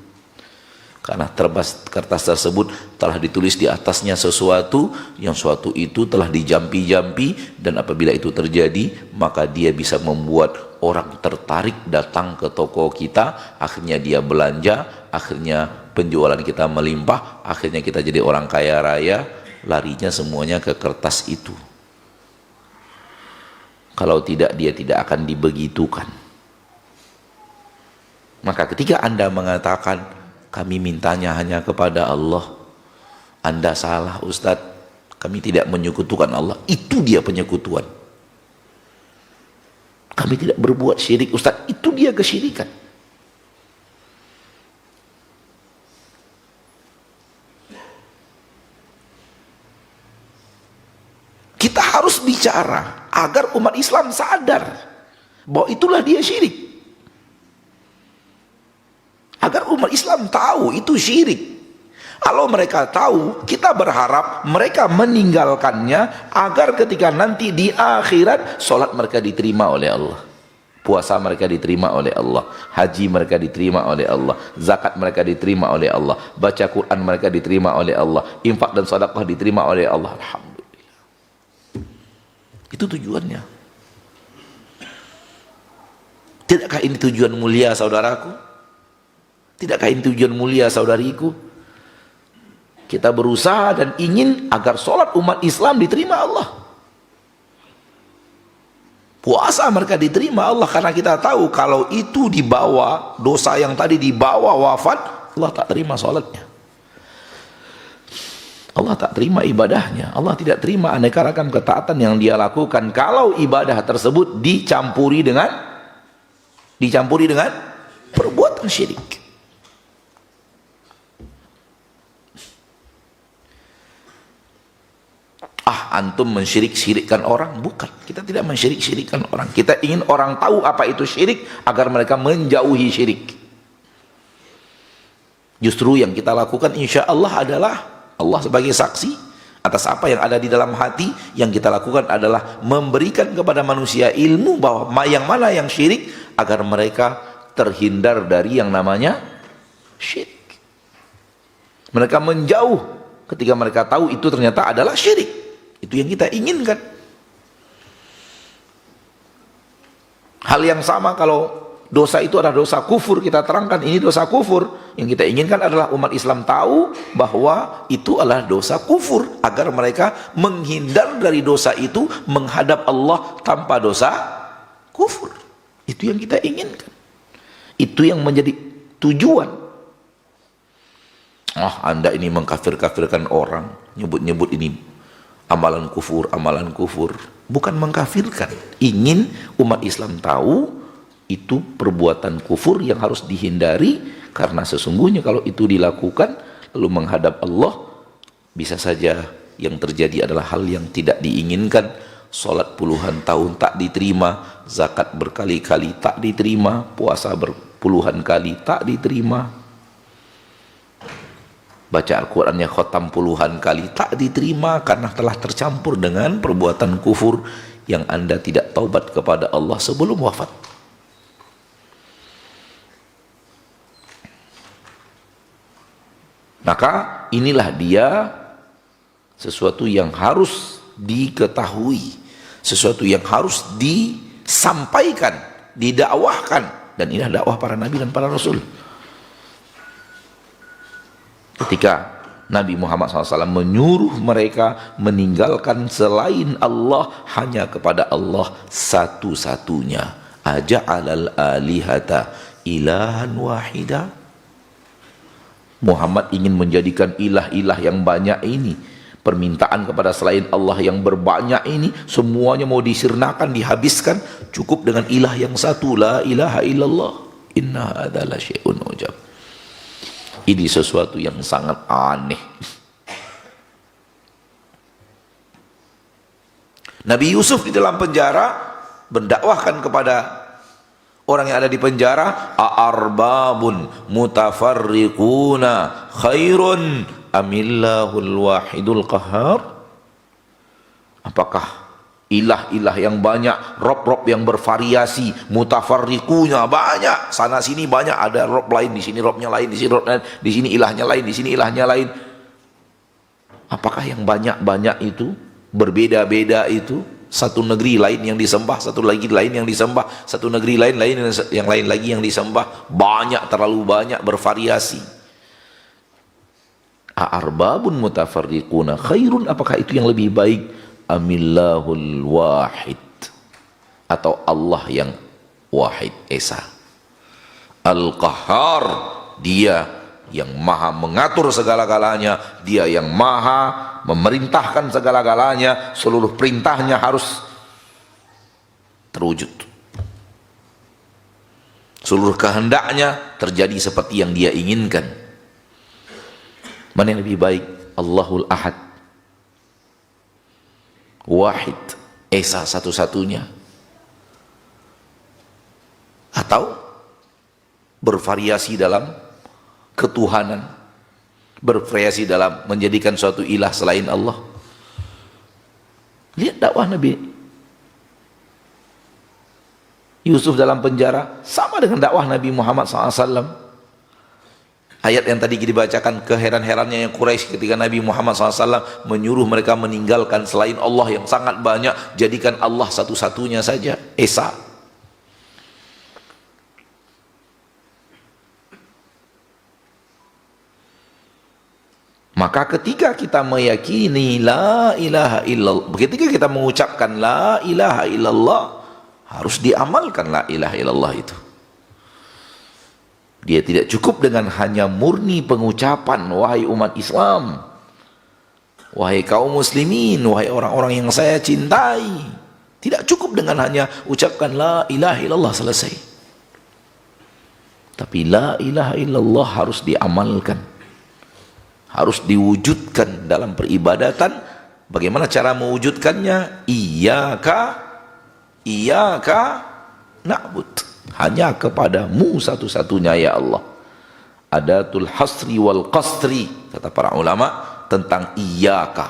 Karena kertas tersebut telah ditulis di atasnya sesuatu, yang suatu itu telah dijampi-jampi, dan apabila itu terjadi maka dia bisa membuat orang tertarik datang ke toko kita, akhirnya dia belanja, akhirnya penjualan kita melimpah, akhirnya kita jadi orang kaya raya, larinya semuanya ke kertas itu. Kalau tidak, dia tidak akan dibegitukan. Maka ketika Anda mengatakan kami mintanya hanya kepada Allah, Anda salah Ustadz, kami tidak menyekutukan Allah, itu dia penyekutuan. Kami tidak berbuat syirik Ustadz, itu dia kesyirikan. Kita harus bicara agar umat Islam sadar bahwa itulah dia syirik. Agar umat Islam tahu itu syirik. Kalau mereka tahu, kita berharap mereka meninggalkannya agar ketika nanti di akhirat solat mereka diterima oleh Allah, puasa mereka diterima oleh Allah, haji mereka diterima oleh Allah, zakat mereka diterima oleh Allah, baca Quran mereka diterima oleh Allah, infak dan sedekah diterima oleh Allah. Alhamdulillah. Itu tujuannya. Tidakkah ini tujuan mulia saudaraku? Tidakkah ini tujuan mulia saudariku? Kita berusaha dan ingin agar sholat umat Islam diterima Allah. Puasa mereka diterima Allah, karena kita tahu kalau itu dibawa, dosa yang tadi dibawa wafat, Allah tak terima sholatnya. Allah tak terima ibadahnya. Allah tidak terima aneka ragam ketaatan yang dia lakukan kalau ibadah tersebut dicampuri dengan perbuatan syirik. Antum mensyirik-syirikkan orang? Bukan, kita tidak mensyirik-syirikkan orang. Kita ingin orang tahu apa itu syirik agar mereka menjauhi syirik. Justru yang kita lakukan insya Allah adalah, Allah sebagai saksi atas apa yang ada di dalam hati, yang kita lakukan adalah memberikan kepada manusia ilmu bahwa yang mana yang syirik, agar mereka terhindar dari yang namanya syirik. Mereka menjauh ketika mereka tahu itu ternyata adalah syirik. Itu yang kita inginkan. Hal yang sama kalau dosa itu adalah dosa kufur, kita terangkan ini dosa kufur. Yang kita inginkan adalah umat Islam tahu bahwa itu adalah dosa kufur, agar mereka menghindar dari dosa itu, menghadap Allah tanpa dosa kufur. Itu yang kita inginkan. Itu yang menjadi tujuan. Anda ini mengkafir-kafirkan orang, nyebut-nyebut ini amalan kufur, bukan mengkafirkan. Ingin umat Islam tahu itu perbuatan kufur yang harus dihindari, karena sesungguhnya kalau itu dilakukan lalu menghadap Allah, bisa saja yang terjadi adalah hal yang tidak diinginkan. Salat puluhan tahun tak diterima, zakat berkali-kali tak diterima, puasa berpuluhan kali tak diterima, baca Al-Qurannya khotam puluhan kali tak diterima, karena telah tercampur dengan perbuatan kufur yang Anda tidak taubat kepada Allah sebelum wafat. Maka inilah dia sesuatu yang harus diketahui, sesuatu yang harus disampaikan, didakwahkan, dan inilah dakwah para nabi dan para rasul. Ketika Nabi Muhammad SAW menyuruh mereka meninggalkan selain Allah hanya kepada Allah satu-satunya. Aja'alal alihata ilahan wahida. Muhammad ingin menjadikan ilah-ilah yang banyak ini, permintaan kepada selain Allah yang berbanyak ini, semuanya mau disirnakan, dihabiskan, cukup dengan ilah yang satu, la ilaha illallah. Inna adalah syai'un ujab. Ini sesuatu yang sangat aneh. Nabi Yusuf di dalam penjara mendakwahkan kepada orang yang ada di penjara, a'arbabun mutafarriquna khairun amillahul wahidul qahar. Apakah ilah-ilah yang banyak, rob-rob yang bervariasi, mutafarriqunya banyak, sana sini banyak, ada rob lain, di sini robnya lain, di sini rob lain, di sini ilahnya lain, di sini ilahnya lain. Apakah yang banyak-banyak itu, berbeda-beda itu, satu negeri lain yang disembah, satu lagi lain yang disembah, satu negeri lain yang lain lagi yang disembah, banyak, terlalu banyak, bervariasi. A'arbabun mutafarriquna khairun, apakah itu yang lebih baik? Amillahul wahid, atau Allah yang wahid esa. Al-Qahhar, dia yang maha mengatur segala-galanya, dia yang maha memerintahkan segala-galanya, seluruh perintahnya harus terwujud, seluruh kehendaknya terjadi seperti yang dia inginkan. Mana yang lebih baik? Allahul Ahad, wahid, esa, satu-satunya, atau bervariasi dalam ketuhanan, bervariasi dalam menjadikan suatu ilah selain Allah. Lihat dakwah Nabi Yusuf dalam penjara sama dengan dakwah Nabi Muhammad SAW. Ayat yang tadi dibacakan, keheran-herannya yang Quraisy ketika Nabi Muhammad SAW menyuruh mereka meninggalkan selain Allah yang sangat banyak, jadikan Allah satu-satunya saja, esa. Maka ketika kita meyakini la ilaha illallah, ketika kita mengucapkan la ilaha illallah, harus diamalkan la ilaha illallah itu. Dia tidak cukup dengan hanya murni pengucapan, wahai umat Islam, wahai kaum muslimin, wahai orang-orang yang saya cintai. Tidak cukup dengan hanya ucapkan la ilaha illallah selesai. Tapi la ilaha illallah harus diamalkan, harus diwujudkan dalam peribadatan. Bagaimana cara mewujudkannya? Iyyaka na'bud, hanya kepadamu satu-satunya ya Allah. Adatul hasri wal qasri, kata para ulama tentang iyyaka,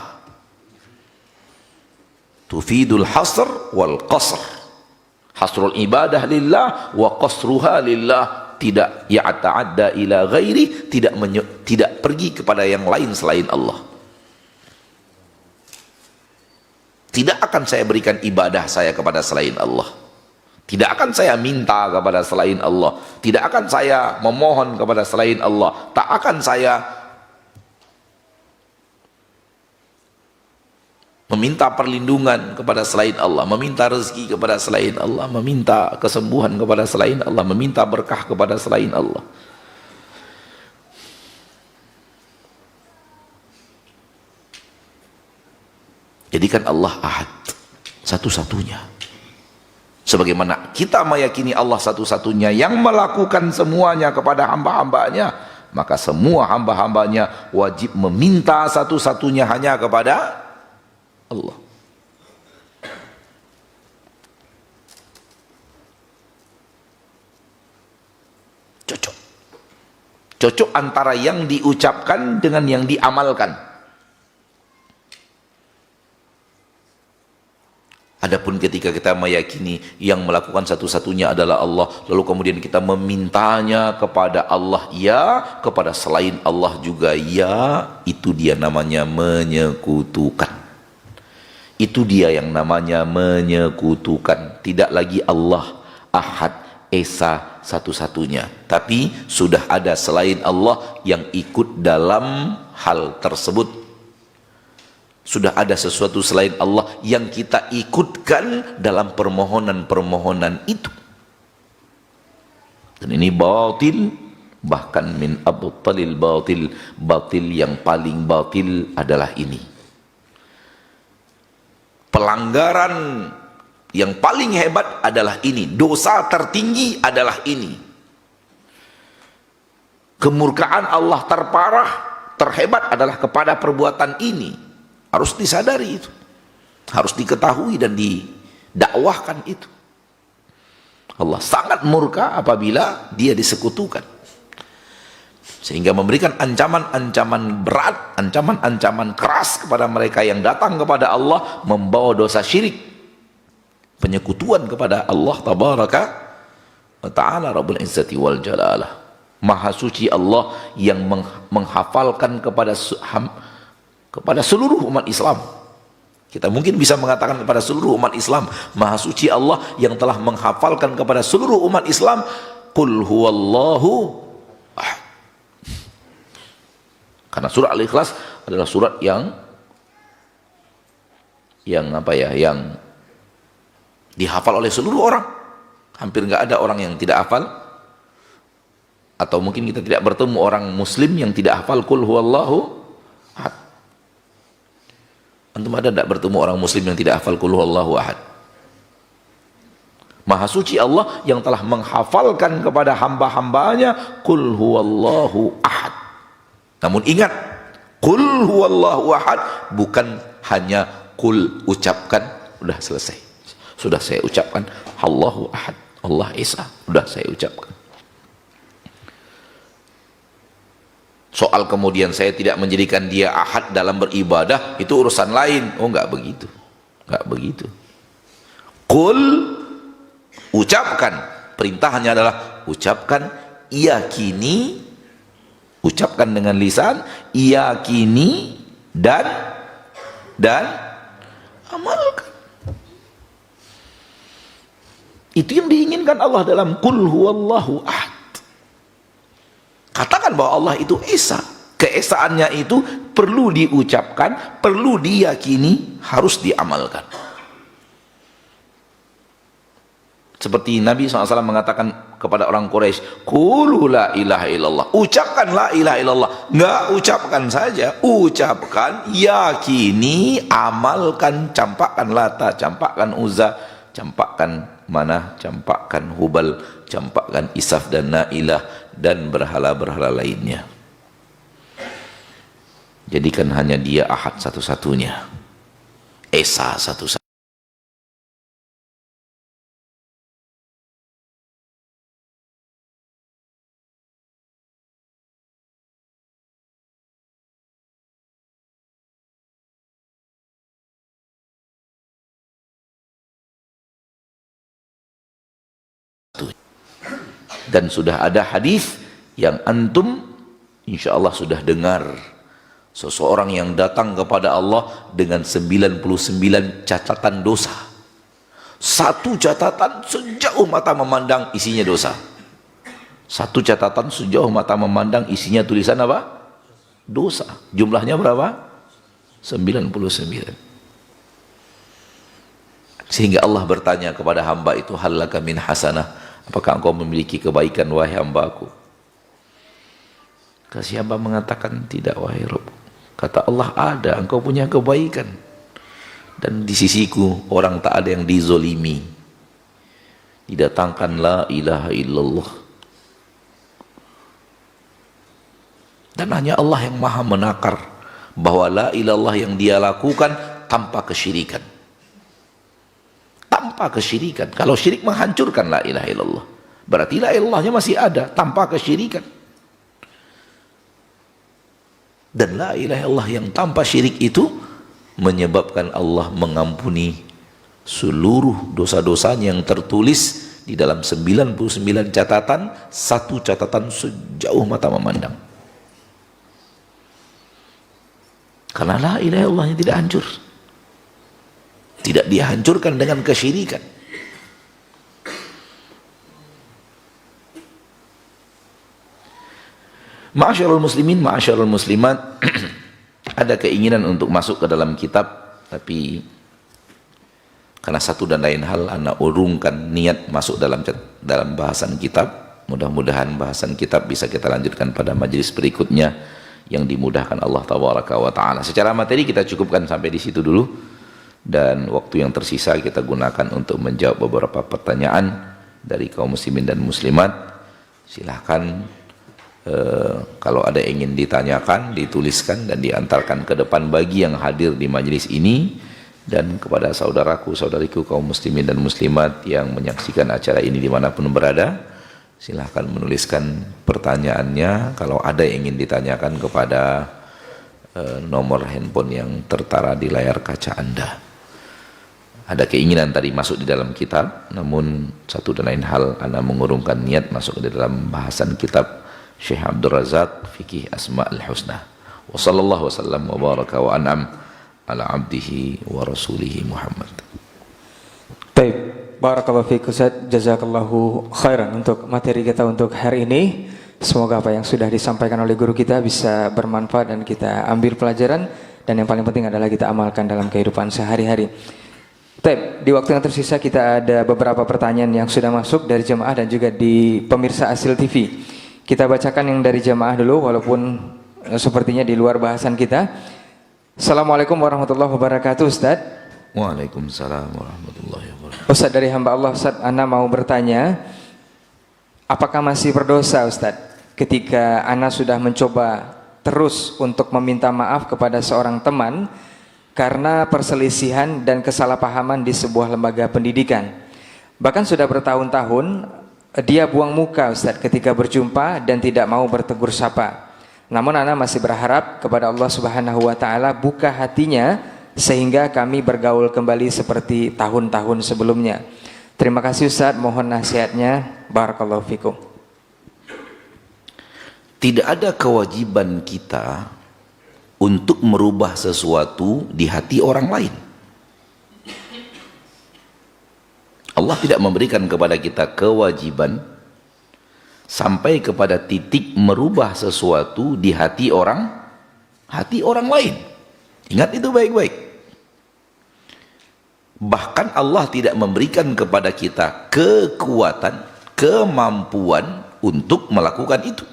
tufidul hasr wal qasr. Hasrul ibadah lillah wa qasruha lillah, tidak ya'ta'adda ila ghairi, tidak pergi kepada yang lain selain Allah. Tidak akan saya berikan ibadah saya kepada selain Allah. Tidak akan saya minta kepada selain Allah. Tidak akan saya memohon kepada selain Allah. Tak akan saya meminta perlindungan kepada selain Allah, meminta rezeki kepada selain Allah, meminta kesembuhan kepada selain Allah, meminta berkah kepada selain Allah. Jadikan Allah ahad, satu-satunya. Sebagaimana kita meyakini Allah satu-satunya yang melakukan semuanya kepada hamba-hambanya, maka semua hamba-hambanya wajib meminta satu-satunya hanya kepada Allah. Cocok antara yang diucapkan dengan yang diamalkan. Adapun ketika ketika kita meyakini yang melakukan satu-satunya adalah Allah, lalu kemudian kita memintanya kepada Allah, ya, kepada selain Allah juga ya, itu dia namanya menyekutukan. Itu dia yang namanya menyekutukan. Tidak lagi Allah Ahad, Esa, satu-satunya, tapi sudah ada selain Allah yang ikut dalam hal tersebut. Sudah ada sesuatu selain Allah yang kita ikutkan dalam permohonan-permohonan itu. Dan ini batil, bahkan min abtalil batil. Batil yang paling batil adalah ini. Pelanggaran yang paling hebat adalah ini. Dosa tertinggi adalah ini. Kemurkaan Allah terparah, terhebat adalah kepada perbuatan ini. Harus disadari itu. Harus diketahui dan didakwahkan itu. Allah sangat murka apabila dia disekutukan. Sehingga memberikan ancaman-ancaman berat, ancaman-ancaman keras kepada mereka yang datang kepada Allah membawa dosa syirik, penyekutuan kepada Allah tabaraka wa ta'ala Rabbul Izzati wal Jalalah. Maha suci Allah yang menghafalkan kepada seluruh umat Islam. Kita mungkin bisa mengatakan kepada seluruh umat Islam, Maha suci Allah yang telah menghafalkan kepada seluruh umat Islam, Qul huwallahu ahad. Karena surah Al-Ikhlas adalah surat yang dihafal oleh seluruh orang. Hampir nggak ada orang yang tidak hafal, atau mungkin kita tidak bertemu orang muslim yang tidak hafal Qul huwallahu ahad. Antum ada tidak bertemu orang muslim yang tidak hafal Qul huwallahu ahad? Maha suci Allah yang telah menghafalkan kepada hamba-hambanya Qul huwallahu ahad. Namun ingat, Qul huwallahu ahad bukan hanya qul, ucapkan, sudah selesai. Sudah saya ucapkan Allahu ahad, Allah Esa, sudah saya ucapkan. Soal kemudian saya tidak menjadikan dia ahad dalam beribadah, itu urusan lain. Oh, enggak begitu. Enggak begitu. Qul, ucapkan. Perintahnya adalah ucapkan, yakini, ucapkan dengan lisan, yakini, dan amalkan. Itu yang diinginkan Allah dalam Qul huwallahu ahad. Katakan bahwa Allah itu Esa. Keesaannya itu perlu diucapkan, perlu diyakini, harus diamalkan. Seperti Nabi SAW mengatakan kepada orang Quraisy, Qulu la ilaha illallah. Ucapkan la ilaha illallah. Nggak ucapkan saja, ucapkan, yakini, amalkan, campakkan Lata, campakkan Uzza, campakkan Manah, campakkan Hubal, campakkan Isaf dan Nailah, dan berhala-berhala lainnya. Jadikan hanya dia ahad satu-satunya, Esa satu-satunya. Dan sudah ada hadis yang antum insyaallah sudah dengar, seseorang yang datang kepada Allah dengan 99 catatan dosa. Satu catatan sejauh mata memandang isinya dosa. Satu catatan sejauh mata memandang isinya tulisan apa? Dosa. Jumlahnya berapa? 99. Sehingga Allah bertanya kepada hamba itu, hal laka min hasanah, apakah engkau memiliki kebaikan wahai hambaku? Kasih hamba mengatakan, tidak wahai Rabb. Kata Allah, ada, engkau punya kebaikan. Dan di sisiku orang tak ada yang dizolimi. Didatangkan la ilaha illallah. Dan hanya Allah yang maha menakar bahwa la ilallah yang dia lakukan tanpa kesyirikan. Tanpa kesyirikan. Kalau syirik menghancurkan la ilaha illallah, berarti la ilallahnya masih ada tanpa kesyirikan. Dan la ilaha illallah yang tanpa syirik itu menyebabkan Allah mengampuni seluruh dosa-dosanya yang tertulis di dalam 99 catatan, satu catatan sejauh mata memandang. Karena la ilaha illallahnya tidak hancur. Tidak dihancurkan dengan kesyirikan. Ma'asyarul muslimin, ma'asyarul muslimat, ada keinginan untuk masuk ke dalam kitab, tapi karena satu dan lain hal anak urungkan niat masuk dalam bahasan kitab. Mudah-mudahan bahasan kitab bisa kita lanjutkan pada majelis berikutnya yang dimudahkan Allah tabaraka wa taala. Secara materi kita cukupkan sampai di situ dulu, dan waktu yang tersisa kita gunakan untuk menjawab beberapa pertanyaan dari kaum muslimin dan muslimat. Silahkan kalau ada yang ingin ditanyakan, dituliskan dan diantarkan ke depan bagi yang hadir di majelis ini, dan kepada saudaraku, saudariku kaum muslimin dan muslimat yang menyaksikan acara ini dimanapun berada, silahkan menuliskan pertanyaannya kalau ada yang ingin ditanyakan kepada nomor handphone yang tertara di layar kaca Anda. Ada keinginan tadi masuk di dalam kitab, namun satu dan lain hal Anda mengurungkan niat masuk di dalam bahasan kitab Syekh Abdul Razak Fikih Asma'ul Husna. Wa sallallahu wasallam wa baraka wa an'am ala abdihi wa rasulihi Muhammad. Baik, barakallahu fiik Ustaz, jazakallahu khairan untuk materi kita untuk hari ini. Semoga apa yang sudah disampaikan oleh guru kita bisa bermanfaat dan kita ambil pelajaran, dan yang paling penting adalah kita amalkan dalam kehidupan sehari-hari. Baik, di waktu yang tersisa kita ada beberapa pertanyaan yang sudah masuk dari jemaah dan juga di pemirsa Asil TV. Kita bacakan yang dari jemaah dulu, walaupun sepertinya di luar bahasan kita. Assalamualaikum warahmatullahi wabarakatuh Ustaz. Waalaikumsalam warahmatullahi wabarakatuh. Ustaz, dari hamba Allah, Ustaz, Ana mau bertanya, apakah masih berdosa Ustaz ketika Ana sudah mencoba terus untuk meminta maaf kepada seorang teman karena perselisihan dan kesalahpahaman di sebuah lembaga pendidikan. Bahkan sudah bertahun-tahun dia buang muka Ustaz ketika berjumpa dan tidak mau bertegur sapa. Namun Ana masih berharap kepada Allah Subhanahu wa taala buka hatinya sehingga kami bergaul kembali seperti tahun-tahun sebelumnya. Terima kasih Ustaz, mohon nasihatnya. Barakallahu fikum. Tidak ada kewajiban kita untuk merubah sesuatu di hati orang lain. Allah tidak memberikan kepada kita kewajiban sampai kepada titik merubah sesuatu di hati orang lain. Ingat itu baik-baik. Bahkan Allah tidak memberikan kepada kita kekuatan, kemampuan untuk melakukan itu.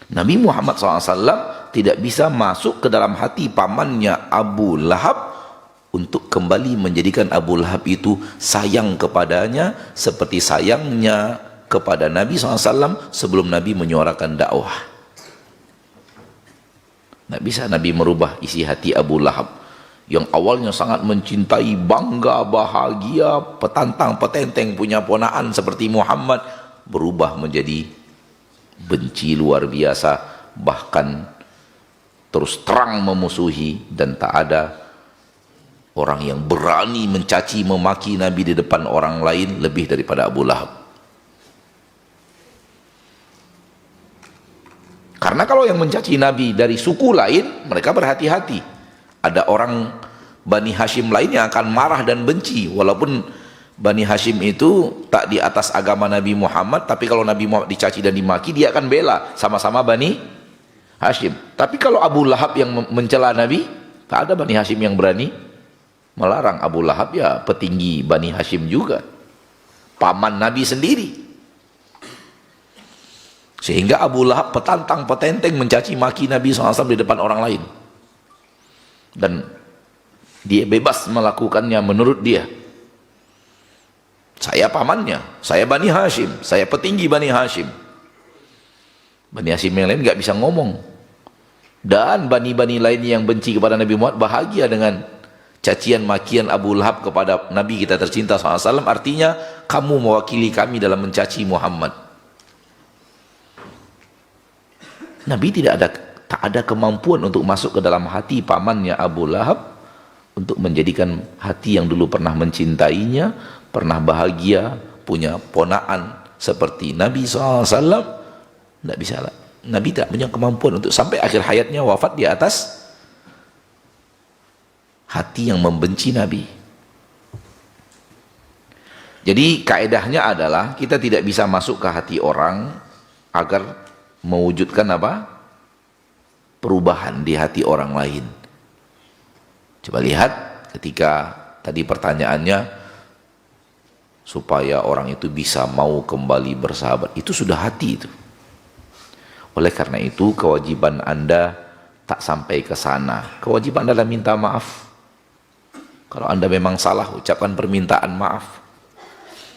Nabi Muhammad SAW tidak bisa masuk ke dalam hati pamannya Abu Lahab untuk kembali menjadikan Abu Lahab itu sayang kepadanya seperti sayangnya kepada Nabi SAW sebelum Nabi menyuarakan dakwah. Tidak bisa Nabi merubah isi hati Abu Lahab yang awalnya sangat mencintai, bangga, bahagia, petantang, petenteng punya ponaan seperti Muhammad, berubah menjadi benci luar biasa, bahkan terus terang memusuhi, dan tak ada orang yang berani mencaci memaki Nabi di depan orang lain lebih daripada Abu Lahab. Karena kalau yang mencaci Nabi dari suku lain, mereka berhati-hati. Ada orang Bani Hashim lain yang akan marah dan benci, walaupun Bani Hashim itu tak di atas agama Nabi Muhammad, tapi kalau Nabi Muhammad dicaci dan dimaki, dia akan bela, sama-sama Bani Hashim. Tapi kalau Abu Lahab yang mencela Nabi, tak ada Bani Hashim yang berani melarang. Abu Lahab ya petinggi Bani Hashim juga, paman Nabi sendiri. Sehingga Abu Lahab petantang petenteng mencaci maki Nabi SAW di depan orang lain, dan dia bebas melakukannya menurut dia. Saya pamannya, saya Bani Hashim, saya petinggi Bani Hashim. Bani Hashim yang lain nggak bisa ngomong. Dan bani-bani lain yang benci kepada Nabi Muhammad bahagia dengan cacian makian Abu Lahab kepada Nabi kita tercinta SAW. Artinya kamu mewakili kami dalam mencaci Muhammad. Nabi tidak ada tak ada kemampuan untuk masuk ke dalam hati pamannya Abu Lahab untuk menjadikan hati yang dulu pernah mencintainya, pernah bahagia, punya ponaan seperti Nabi SAW. Tidak bisa lah. Nabi tak punya kemampuan untuk sampai akhir hayatnya wafat di atas hati yang membenci Nabi. Jadi kaedahnya adalah kita tidak bisa masuk ke hati orang agar mewujudkan apa? Perubahan di hati orang lain. Coba lihat ketika tadi pertanyaannya supaya orang itu bisa mau kembali bersahabat, itu sudah hati itu. Oleh karena itu kewajiban Anda tak sampai ke sana. Kewajiban adalah minta maaf. Kalau Anda memang salah, ucapkan permintaan maaf.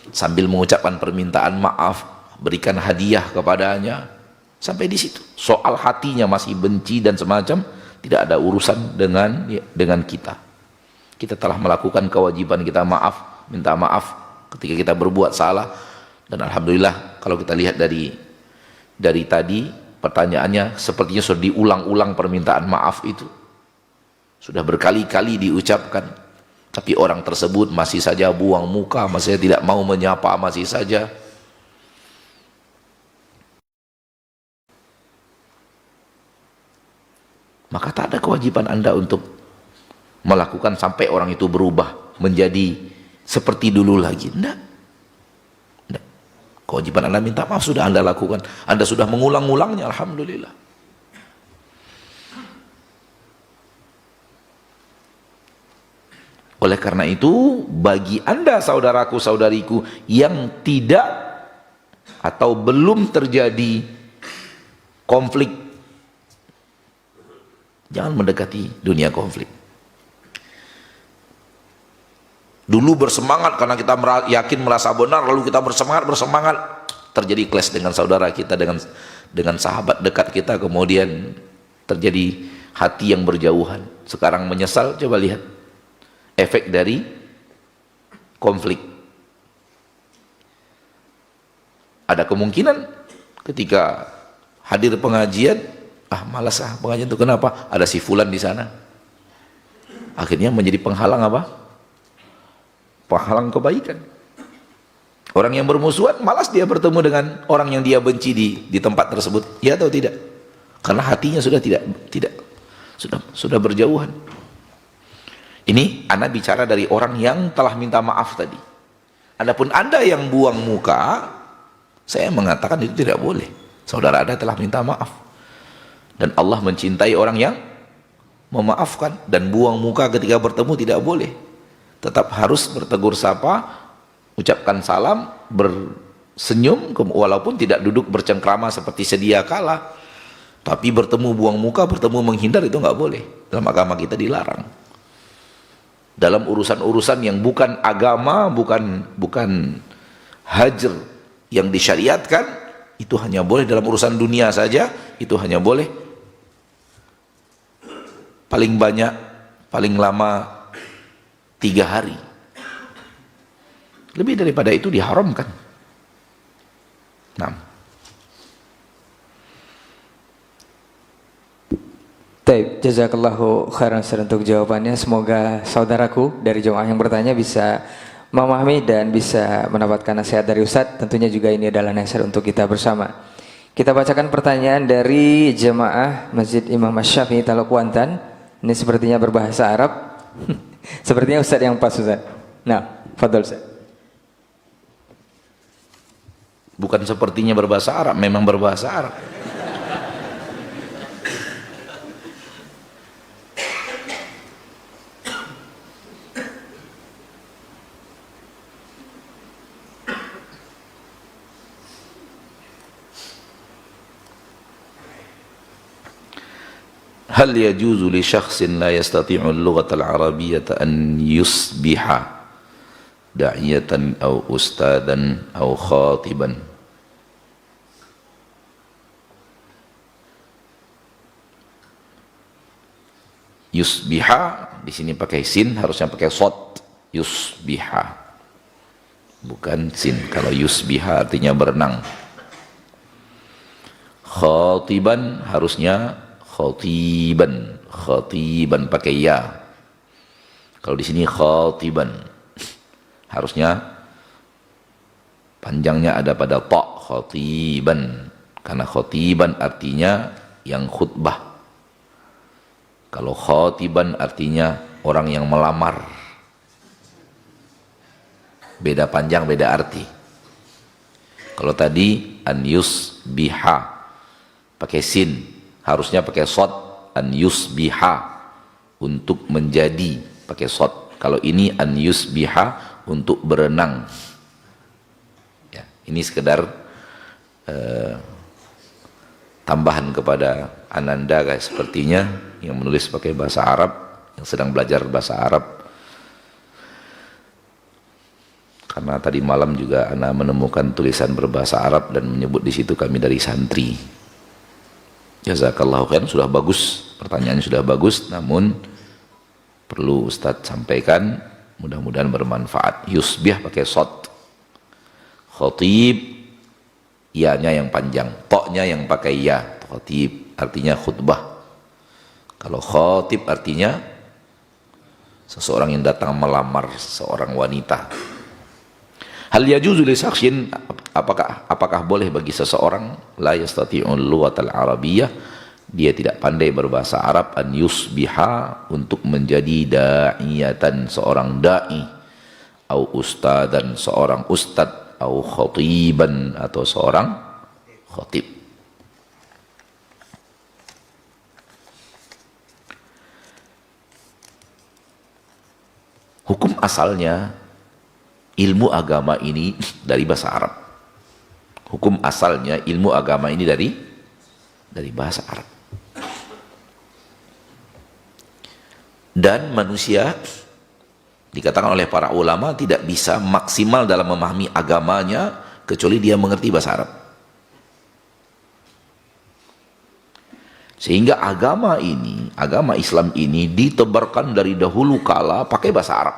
Sambil mengucapkan permintaan maaf, berikan hadiah kepadanya. Sampai di situ. Soal hatinya masih benci dan semacam, tidak ada urusan dengan kita. Kita telah melakukan kewajiban kita maaf, minta maaf ketika kita berbuat salah. Dan alhamdulillah kalau kita lihat dari tadi pertanyaannya sepertinya sudah diulang-ulang permintaan maaf itu. Sudah berkali-kali diucapkan. Tapi orang tersebut masih saja buang muka, masih saja tidak mau menyapa, masih saja. Maka tak ada kewajiban Anda untuk melakukan sampai orang itu berubah menjadi seperti dulu lagi. Tidak. Kewajiban Anda minta maaf sudah Anda lakukan. Anda sudah mengulang-ulangnya, alhamdulillah. Oleh karena itu, bagi Anda saudaraku saudariku yang tidak atau belum terjadi konflik, jangan mendekati dunia konflik. Dulu bersemangat karena kita yakin merasa benar, lalu kita bersemangat, terjadi clash dengan saudara kita, dengan sahabat dekat kita, kemudian terjadi hati yang berjauhan. Sekarang menyesal, coba lihat efek dari konflik. Ada kemungkinan ketika hadir pengajian, malas pengajian itu, kenapa? Ada si fulan di sana. Akhirnya menjadi penghalang apa? Penghalang kebaikan. Orang yang bermusuhan malas dia bertemu dengan orang yang dia benci di tempat tersebut. Ya atau tidak? Karena hatinya sudah sudah berjauhan. Ini Anda bicara dari orang yang telah minta maaf tadi. Adapun Anda yang buang muka, saya mengatakan itu tidak boleh. Saudara Anda telah minta maaf. Dan Allah mencintai orang yang memaafkan, dan buang muka ketika bertemu tidak boleh. Tetap harus bertegur sapa, ucapkan salam, bersenyum, walaupun tidak duduk bercengkrama seperti sedia kala. Tapi bertemu buang muka, bertemu menghindar, itu nggak boleh. Dalam agama kita dilarang. Dalam urusan-urusan yang bukan agama, bukan hajr yang disyariatkan, itu hanya boleh dalam urusan dunia saja. Itu hanya boleh paling banyak, paling lama 3 hari. Lebih daripada itu diharamkan. Nah. Baik, jazakallahu khairan untuk jawabannya. Semoga saudaraku dari jemaah yang bertanya bisa memahami dan bisa mendapatkan nasihat dari Ustadz. Tentunya juga ini adalah nasihat untuk kita bersama. Kita bacakan pertanyaan dari jemaah Masjid Imam Asy-Syafi'i Taluk Kuantan. Ini sepertinya berbahasa Arab. Sepertinya Ustadz yang pas, Ustadz. Nah, fadhol Ustadz. Bukan sepertinya berbahasa Arab, memang berbahasa Arab. Hal yajuzu li syakhsin la yastati'u al-lughata al-arabiyyata an yusbiha da'iyatan aw ustadan aw khatiban. Yusbiha di sini pakai sin, harusnya pakai shad. Yusbiha, bukan sin. Kalau yusbiha artinya berenang. Khatiban harusnya khatiban, khatiban pakai ya. Kalau di sini khatiban, harusnya panjangnya ada pada ta, khatiban, karena khatiban artinya yang khutbah. Kalau khatiban artinya orang yang melamar. Beda panjang, beda arti. Kalau tadi an yusbiha pakai sin, harusnya pakai sod, an yusbiha untuk menjadi pakai sod. Kalau ini an yusbiha untuk berenang. Ya, ini sekedar tambahan kepada Ananda guys, sepertinya yang menulis pakai bahasa Arab, yang sedang belajar bahasa Arab. Karena tadi malam juga Ana menemukan tulisan berbahasa Arab dan menyebut di situ kami dari santri. Jazakallahu khairan, sudah bagus, pertanyaannya sudah bagus, namun perlu Ustadz sampaikan, mudah-mudahan bermanfaat. Yusbih pakai sod, khatib ya-nya yang panjang, to-nya yang pakai ya, khatib artinya khutbah. Kalau khatib artinya seseorang yang datang melamar seorang wanita. Hal yajuzu li syakhsin, apakah boleh bagi seseorang la yastati'ul lughatal arabiyyah, dia tidak pandai berbahasa Arab, an yusbiha untuk menjadi da'iyatan, seorang dai, au ustadan, seorang ustad, au khatiban, atau seorang khatib. Hukum asalnya ilmu agama ini dari bahasa Arab. Hukum asalnya ilmu agama ini dari bahasa Arab. Dan manusia dikatakan oleh para ulama tidak bisa maksimal dalam memahami agamanya kecuali dia mengerti bahasa Arab. Sehingga agama ini, agama Islam ini ditebarkan dari dahulu kala pakai bahasa Arab.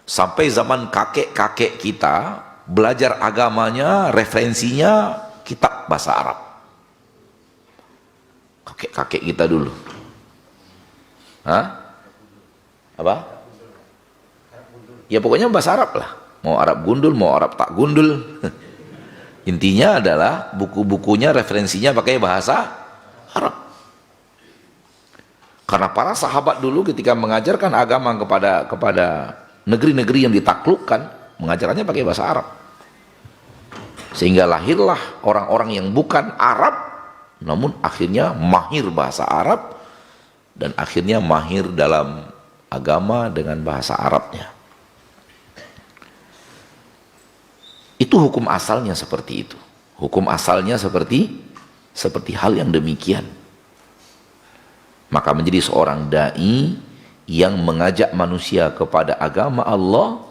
Sampai zaman kakek-kakek kita belajar agamanya, referensinya kitab bahasa Arab. Kakek-kakek kita dulu. Hah? Apa? Ya pokoknya bahasa Arab lah. Mau Arab gundul, mau Arab tak gundul. Intinya adalah buku-bukunya, referensinya pakai bahasa Arab. Karena para sahabat dulu ketika mengajarkan agama kepada negeri-negeri yang ditaklukkan, mengajarannya pakai bahasa Arab. Sehingga lahirlah orang-orang yang bukan Arab, namun akhirnya mahir bahasa Arab, dan akhirnya mahir dalam agama dengan bahasa Arabnya. Itu hukum asalnya seperti itu. Hukum asalnya seperti hal yang demikian. Maka menjadi seorang da'i yang mengajak manusia kepada agama Allah,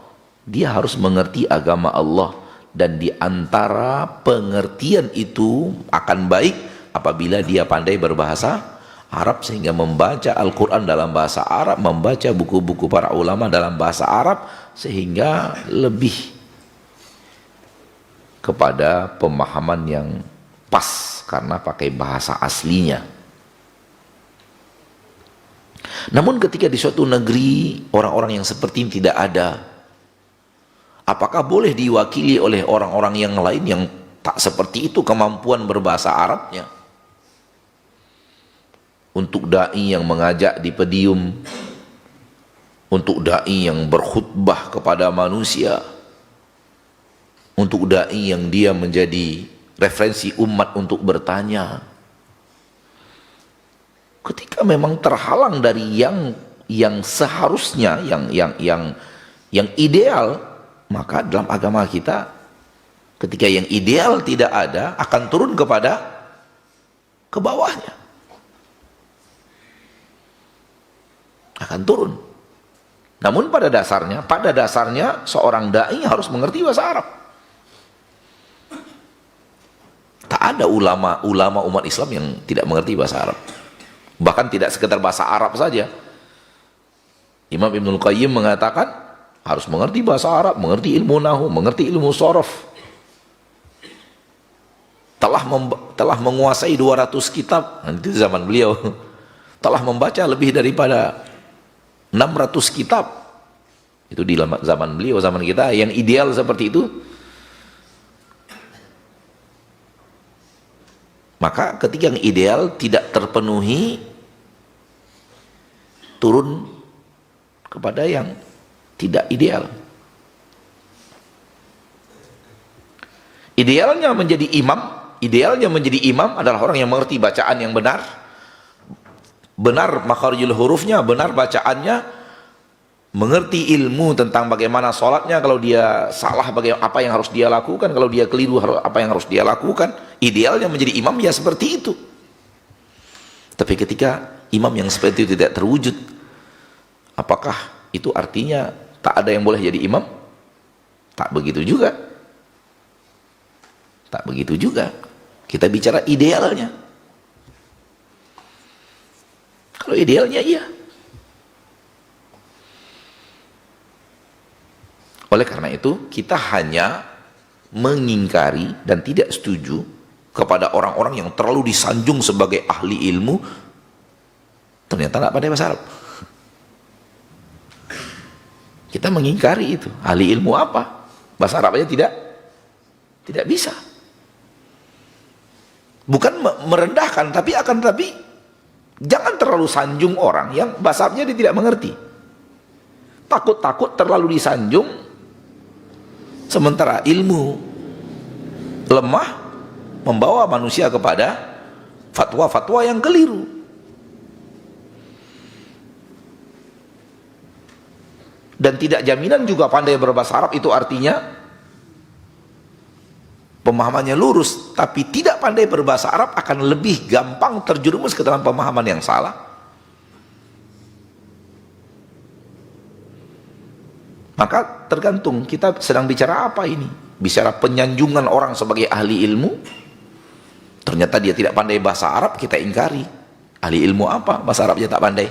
dia harus mengerti agama Allah, dan di antara pengertian itu akan baik apabila dia pandai berbahasa Arab, sehingga membaca Al-Quran dalam bahasa Arab, membaca buku-buku para ulama dalam bahasa Arab, sehingga lebih kepada pemahaman yang pas karena pakai bahasa aslinya. Namun ketika di suatu negeri orang-orang yang seperti ini tidak ada, apakah boleh diwakili oleh orang-orang yang lain yang tak seperti itu kemampuan berbahasa Arabnya? Untuk da'i yang mengajak di podium, untuk da'i yang berkhutbah kepada manusia, untuk da'i yang dia menjadi referensi umat untuk bertanya. Ketika memang terhalang dari yang seharusnya, yang ideal, maka dalam agama kita ketika yang ideal tidak ada, akan turun ke bawahnya, akan turun. Namun pada dasarnya seorang dai harus mengerti bahasa Arab. Tak ada ulama umat Islam yang tidak mengerti bahasa Arab. Bahkan tidak sekedar bahasa Arab saja. Imam Ibnul Qayyim mengatakan harus mengerti bahasa Arab, mengerti ilmu nahwu, mengerti ilmu shorof. telah menguasai 200 kitab, itu zaman beliau, telah membaca lebih daripada 600 kitab. Itu di zaman beliau. Zaman kita yang ideal seperti itu, maka ketika yang ideal tidak terpenuhi, turun kepada yang tidak ideal. Idealnya menjadi imam adalah orang yang mengerti bacaan yang benar makharijul hurufnya, benar bacaannya, mengerti ilmu tentang bagaimana sholatnya, kalau dia salah apa yang harus dia lakukan, kalau dia keliru apa yang harus dia lakukan. Idealnya menjadi imam ya seperti itu. Tapi ketika imam yang seperti itu tidak terwujud, apakah itu artinya tak ada yang boleh jadi imam? Tak begitu juga. Tak begitu juga. Kita bicara idealnya. Kalau idealnya iya. Oleh karena itu, kita hanya mengingkari dan tidak setuju kepada orang-orang yang terlalu disanjung sebagai ahli ilmu, ternyata tidak pandai bahasa Arab. Kita mengingkari itu. Ahli ilmu apa? Bahasa Arab aja tidak bisa. Bukan merendahkan, tapi jangan terlalu sanjung orang yang bahasa Arabnya dia tidak mengerti. Takut terlalu disanjung, sementara ilmu lemah membawa manusia kepada fatwa-fatwa yang keliru. Dan tidak jaminan juga pandai berbahasa Arab itu artinya pemahamannya lurus. Tapi tidak pandai berbahasa Arab akan lebih gampang terjerumus ke dalam pemahaman yang salah. Maka tergantung kita sedang bicara apa ini. Bicara penyanjungan orang sebagai ahli ilmu, ternyata dia tidak pandai bahasa Arab, kita ingkari. Ahli ilmu apa? Bahasa Arabnya tak pandai.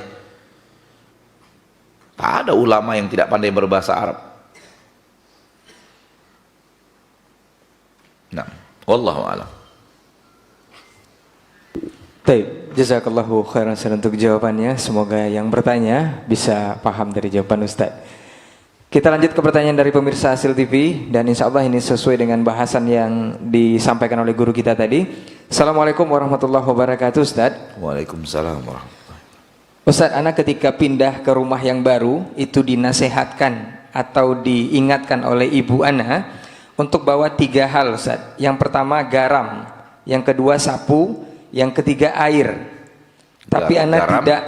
Tak ada ulama yang tidak pandai berbahasa Arab. Nah, wallahu a'lam. Baik, jazakallahu khairan untuk jawabannya. Semoga yang bertanya bisa paham dari jawaban Ustaz. Kita lanjut ke pertanyaan dari pemirsa Hasil TV, dan insya Allah ini sesuai dengan bahasan yang disampaikan oleh guru kita tadi. Assalamualaikum warahmatullahi wabarakatuh, Ustaz. Waalaikumsalam warahmatullahi wabarakatuh. Ustaz, anak ketika pindah ke rumah yang baru itu dinasehatkan atau diingatkan oleh ibu anak untuk bawa 3 hal, Ustaz. Yang pertama garam, yang kedua sapu, yang ketiga air. Tapi anak tidak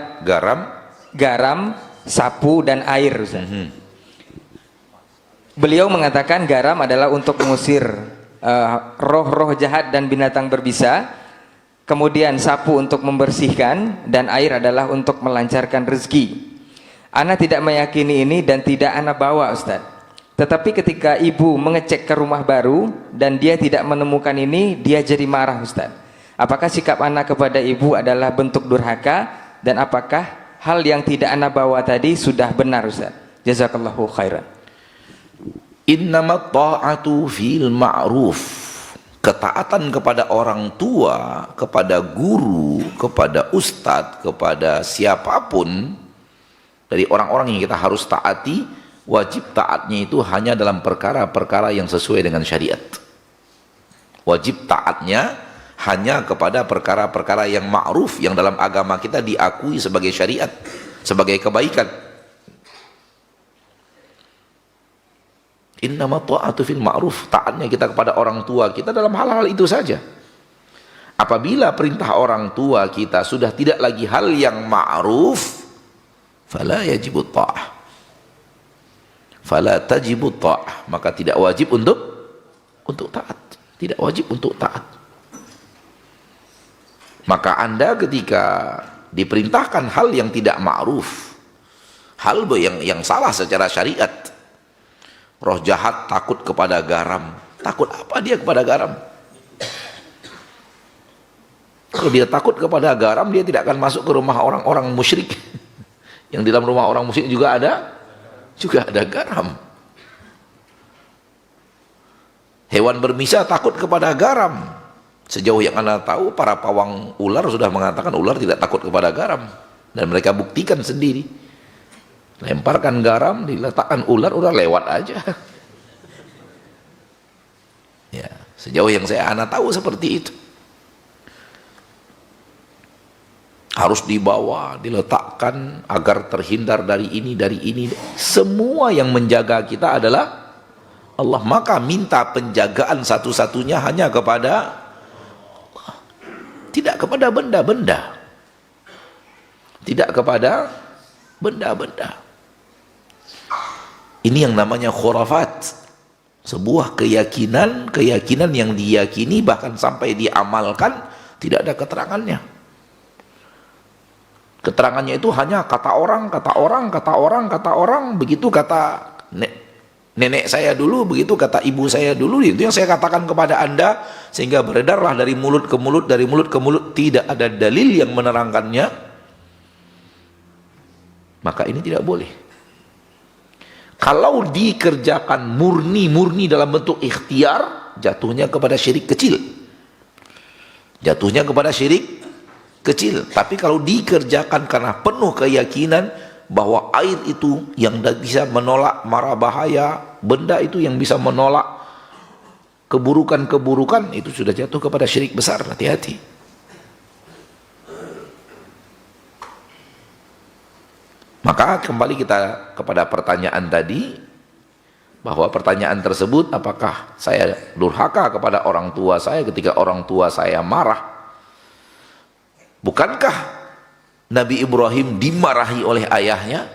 garam, sapu dan air, Ustaz. Beliau mengatakan garam adalah untuk mengusir roh-roh jahat dan binatang berbisa. Kemudian sapu untuk membersihkan, dan air adalah untuk melancarkan rezeki. Ana tidak meyakini ini dan tidak ana bawa, Ustaz. Tetapi ketika ibu mengecek ke rumah baru dan dia tidak menemukan ini, dia jadi marah, Ustaz. Apakah sikap ana kepada ibu adalah bentuk durhaka, dan apakah hal yang tidak ana bawa tadi sudah benar, Ustaz? Jazakallahu khairan. Innamat ta'atu fil ma'ruf. Ketaatan kepada orang tua, kepada guru, kepada ustadz, kepada siapapun dari orang-orang yang kita harus taati, wajib taatnya itu hanya dalam perkara-perkara yang sesuai dengan syariat. Wajib taatnya hanya kepada perkara-perkara yang ma'ruf, yang dalam agama kita diakui sebagai syariat, sebagai kebaikan. Innama ta'atu fil ma'ruf, taatnya kita kepada orang tua kita dalam hal-hal itu saja. Apabila perintah orang tua kita sudah tidak lagi hal yang ma'ruf, fala yajibut ta'ah, fala tajibut ta'ah, maka tidak wajib untuk taat, tidak wajib untuk taat. Maka Anda ketika diperintahkan hal yang tidak ma'ruf, hal yang salah secara syariat, roh jahat takut kepada garam. Takut apa dia kepada garam? Kalau dia takut kepada garam, dia tidak akan masuk ke rumah orang-orang musyrik. Yang di dalam rumah orang musyrik juga ada garam. Hewan berbisa takut kepada garam. Sejauh yang Anda tahu, para pawang ular sudah mengatakan ular tidak takut kepada garam. Dan mereka buktikan sendiri. Lemparkan garam, diletakkan ular, udah lewat aja. Ya, sejauh yang Anda tahu seperti itu. Harus dibawa, diletakkan agar terhindar dari ini, dari ini. Semua yang menjaga kita adalah Allah. Maka minta penjagaan satu-satunya hanya kepada Allah. Tidak kepada benda-benda. Tidak kepada benda-benda. Ini yang namanya khurafat. Sebuah keyakinan yang diyakini bahkan sampai diamalkan tidak ada keterangannya. Keterangannya itu hanya kata orang, begitu kata nenek saya dulu, begitu kata ibu saya dulu, itu yang saya katakan kepada Anda, sehingga beredarlah dari mulut ke mulut, dari mulut ke mulut, tidak ada dalil yang menerangkannya, maka ini tidak boleh. Kalau dikerjakan murni dalam bentuk ikhtiar, jatuhnya kepada syirik kecil. Jatuhnya kepada syirik kecil. Tapi kalau dikerjakan karena penuh keyakinan bahwa air itu yang bisa menolak mara bahaya, benda itu yang bisa menolak keburukan-keburukan, itu sudah jatuh kepada syirik besar. Hati-hati. Maka kembali kita kepada pertanyaan tadi, bahwa pertanyaan tersebut, apakah saya durhaka kepada orang tua saya ketika orang tua saya marah? Bukankah Nabi Ibrahim dimarahi oleh ayahnya?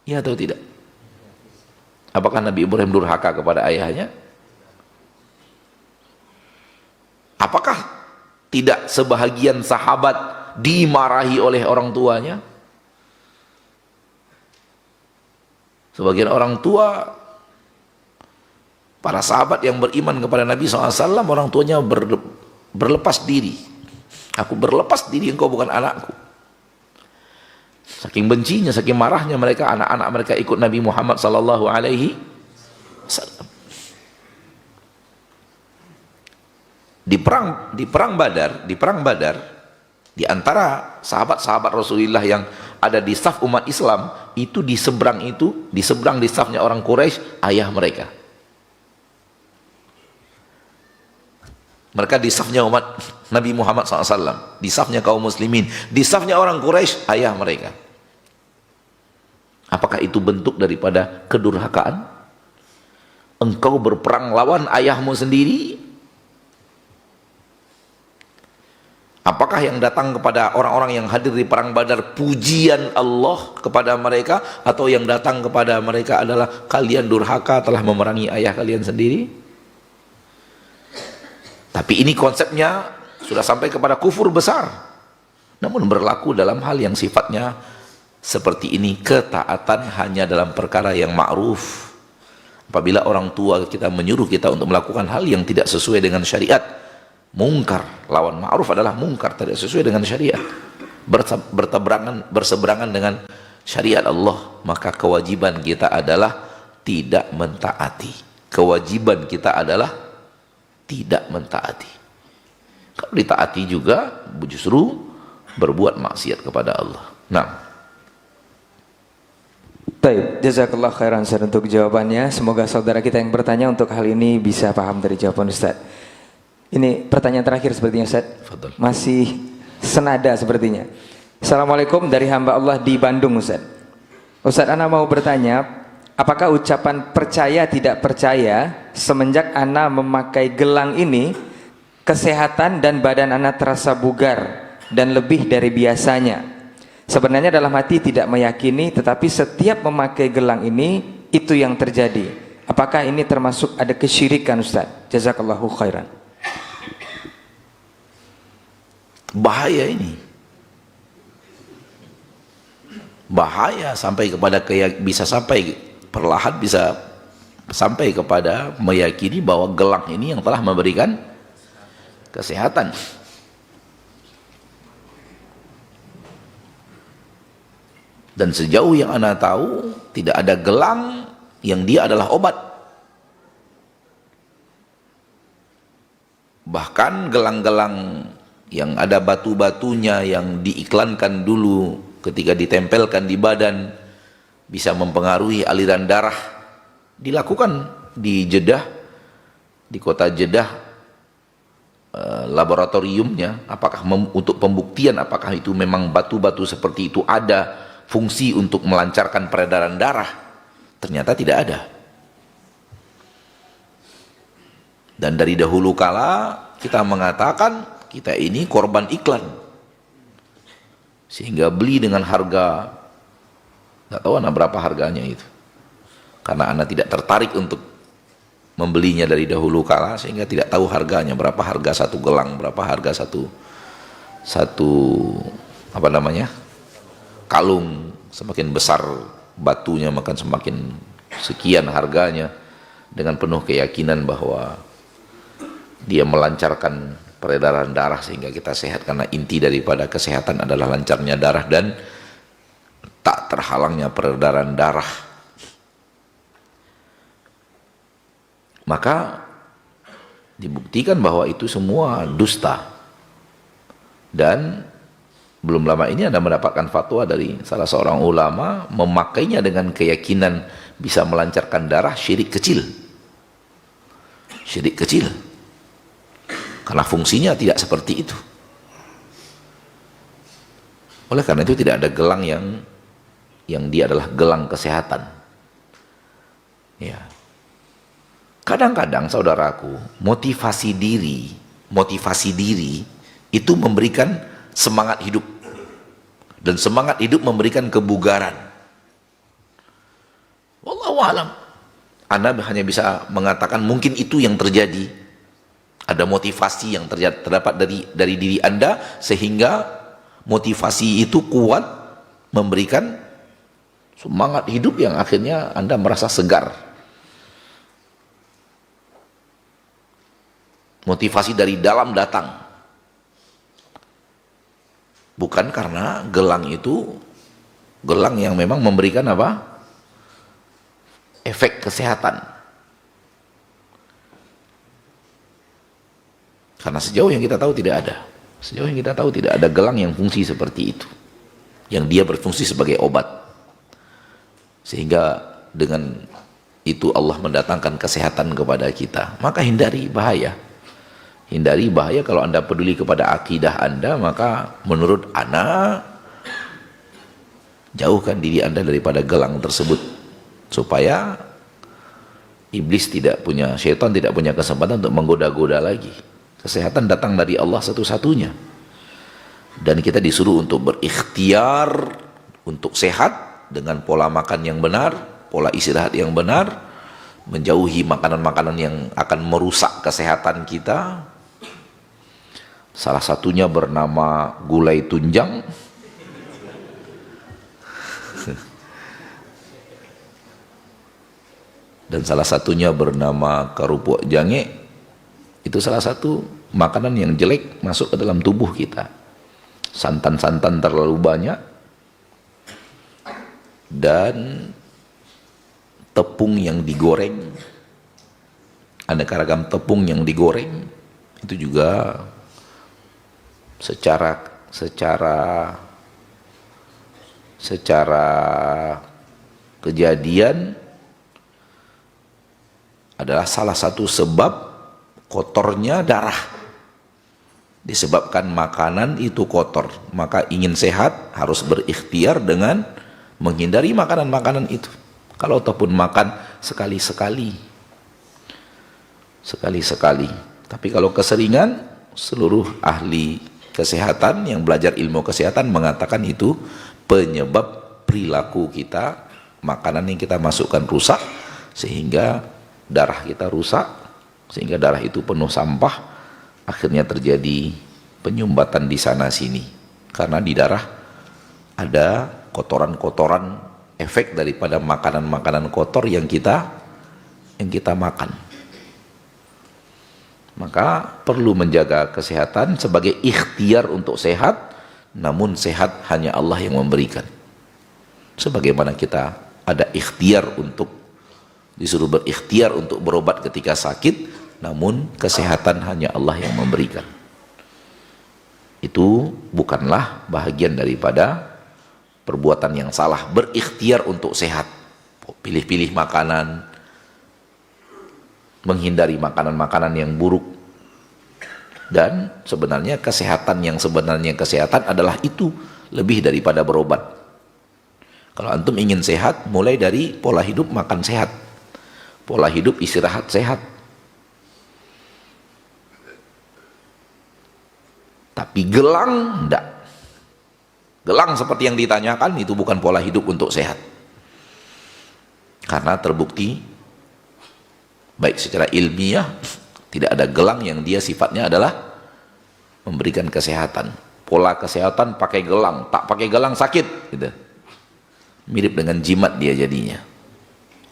Ya atau tidak? Apakah Nabi Ibrahim durhaka kepada ayahnya? Apakah tidak sebahagian sahabat dimarahi oleh orang tuanya? Sebagian orang tua, para sahabat yang beriman kepada Nabi SAW, orang tuanya berlepas diri. Aku berlepas diri, engkau bukan anakku. Saking bencinya, saking marahnya mereka, anak-anak mereka ikut Nabi Muhammad sallallahu alaihi wasallam. Di perang Badar, di antara sahabat-sahabat Rasulullah yang ada di saf umat Islam, itu di seberang di safnya orang Quraisy, ayah mereka. Mereka di safnya umat Nabi Muhammad SAW, di safnya kaum muslimin, di safnya orang Quraisy, ayah mereka. Apakah itu bentuk daripada kedurhakaan? Engkau berperang lawan ayahmu sendiri? Apakah yang datang kepada orang-orang yang hadir di perang Badar pujian Allah kepada mereka, atau yang datang kepada mereka adalah kalian durhaka telah memerangi ayah kalian sendiri? Tapi ini konsepnya sudah sampai kepada kufur besar. Namun berlaku dalam hal yang sifatnya seperti ini, ketaatan hanya dalam perkara yang ma'ruf. Apabila orang tua kita menyuruh kita untuk melakukan hal yang tidak sesuai dengan syariat, mungkar, lawan ma'ruf adalah mungkar, tidak sesuai dengan syariat, berseberangan dengan syariat Allah, maka kewajiban kita adalah tidak mentaati. Kewajiban kita adalah tidak mentaati. Kalau ditaati juga justru berbuat maksiat kepada Allah. Nah, baik, jazakallah khairan Ustaz untuk jawabannya. Semoga saudara kita yang bertanya untuk hal ini bisa paham dari jawaban Ustaz. Ini pertanyaan terakhir sepertinya Ustaz. Fadal. Masih senada sepertinya. Assalamualaikum, dari hamba Allah di Bandung Ustaz. Ustaz, ana mau bertanya, apakah ucapan percaya tidak percaya semenjak ana memakai gelang ini, kesehatan dan badan ana terasa bugar dan lebih dari biasanya? Sebenarnya dalam hati tidak meyakini, tetapi setiap memakai gelang ini, itu yang terjadi. Apakah ini termasuk ada kesyirikan Ustaz? Jazakallahu khairan. Bahaya ini. Bahaya sampai kepada bisa sampai perlahan bisa sampai kepada meyakini bahwa gelang ini yang telah memberikan kesehatan. Dan sejauh yang ana tahu, tidak ada gelang yang dia adalah obat. Bahkan gelang-gelang yang ada batu-batunya yang diiklankan dulu ketika ditempelkan di badan bisa mempengaruhi aliran darah, dilakukan di Jeddah, di kota Jeddah, laboratoriumnya, apakah untuk pembuktian apakah itu memang batu-batu seperti itu ada fungsi untuk melancarkan peredaran darah. Ternyata tidak ada. Dan dari dahulu kala kita mengatakan kita ini korban iklan, sehingga beli dengan harga nggak tahu anak berapa harganya itu, karena anak tidak tertarik untuk membelinya dari dahulu kala, sehingga tidak tahu harganya berapa, harga satu gelang, berapa harga satu apa namanya kalung. Semakin besar batunya maka semakin sekian harganya, dengan penuh keyakinan bahwa dia melancarkan peredaran darah sehingga kita sehat, karena inti daripada kesehatan adalah lancarnya darah dan tak terhalangnya peredaran darah. Maka dibuktikan bahwa itu semua dusta. Dan belum lama ini Anda mendapatkan fatwa dari salah seorang ulama memakainya dengan keyakinan bisa melancarkan darah, syirik kecil. Syirik kecil. Karena fungsinya tidak seperti itu. Oleh karena itu tidak ada gelang yang dia adalah gelang kesehatan. Ya. Kadang-kadang saudaraku, motivasi diri itu memberikan semangat hidup. Dan semangat hidup memberikan kebugaran. Wallahu a'lam. Anda hanya bisa mengatakan mungkin itu yang terjadi. Ada motivasi yang terdapat dari diri Anda, sehingga motivasi itu kuat memberikan semangat hidup yang akhirnya Anda merasa segar. Motivasi dari dalam datang. Bukan karena gelang itu gelang yang memang memberikan apa? Efek kesehatan. Karena sejauh yang kita tahu tidak ada. Sejauh yang kita tahu tidak ada gelang yang fungsi seperti itu. Yang dia berfungsi sebagai obat. Sehingga dengan itu Allah mendatangkan kesehatan kepada kita. Maka hindari bahaya. Hindari bahaya. Kalau Anda peduli kepada akidah Anda, maka menurut Ana, jauhkan diri Anda daripada gelang tersebut. Supaya iblis tidak punya, syaitan tidak punya kesempatan untuk menggoda-goda lagi. Kesehatan datang dari Allah satu-satunya. Dan kita disuruh untuk berikhtiar untuk sehat dengan pola makan yang benar, pola istirahat yang benar, menjauhi makanan-makanan yang akan merusak kesehatan kita. Salah satunya bernama gulai tunjang. Dan salah satunya bernama kerupuk jange. Itu salah satu makanan yang jelek masuk ke dalam tubuh kita. Santan-santan terlalu banyak, dan tepung yang digoreng, aneka ragam tepung yang digoreng, itu juga secara kejadian adalah salah satu sebab kotornya darah. Disebabkan makanan itu kotor, maka ingin sehat harus berikhtiar dengan menghindari makanan-makanan itu. Kalau ataupun makan sekali-sekali. Sekali-sekali. Tapi kalau keseringan, seluruh ahli kesehatan yang belajar ilmu kesehatan mengatakan itu penyebab perilaku kita, makanan yang kita masukkan rusak, sehingga darah kita rusak, sehingga darah itu penuh sampah, akhirnya terjadi penyumbatan di sana sini. Karena di darah ada kotoran-kotoran efek daripada makanan-makanan kotor yang kita makan. Maka perlu menjaga kesehatan sebagai ikhtiar untuk sehat, namun sehat hanya Allah yang memberikan. Sebagaimana kita ada ikhtiar untuk disuruh berikhtiar untuk berobat ketika sakit, namun kesehatan hanya Allah yang memberikan. Itu bukanlah bahagian daripada perbuatan yang salah, berikhtiar untuk sehat, pilih-pilih makanan, menghindari makanan-makanan yang buruk. Dan sebenarnya kesehatan yang sebenarnya kesehatan adalah itu, lebih daripada berobat. Kalau antum ingin sehat, mulai dari pola hidup makan sehat, pola hidup istirahat sehat. Tapi gelang enggak. Gelang seperti yang ditanyakan itu bukan pola hidup untuk sehat. Karena terbukti baik secara ilmiah tidak ada gelang yang dia sifatnya adalah memberikan kesehatan. Pola kesehatan pakai gelang, tak pakai gelang sakit gitu. Mirip dengan jimat dia jadinya.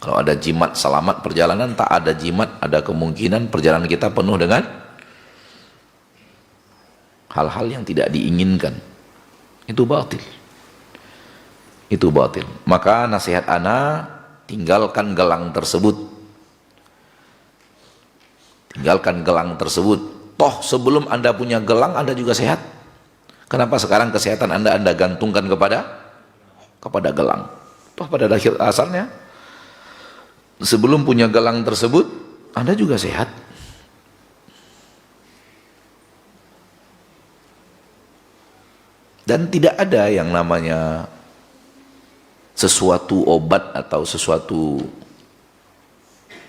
Kalau ada jimat selamat perjalanan, tak ada jimat ada kemungkinan perjalanan kita penuh dengan hal-hal yang tidak diinginkan. Itu batil. Itu batil. Maka nasihat ana, tinggalkan gelang tersebut. Tinggalkan gelang tersebut. Toh sebelum anda punya gelang, anda juga sehat. Kenapa sekarang kesehatan anda gantungkan kepada gelang? Toh pada asalnya sebelum punya gelang tersebut, anda juga sehat. Dan tidak ada yang namanya sesuatu obat atau sesuatu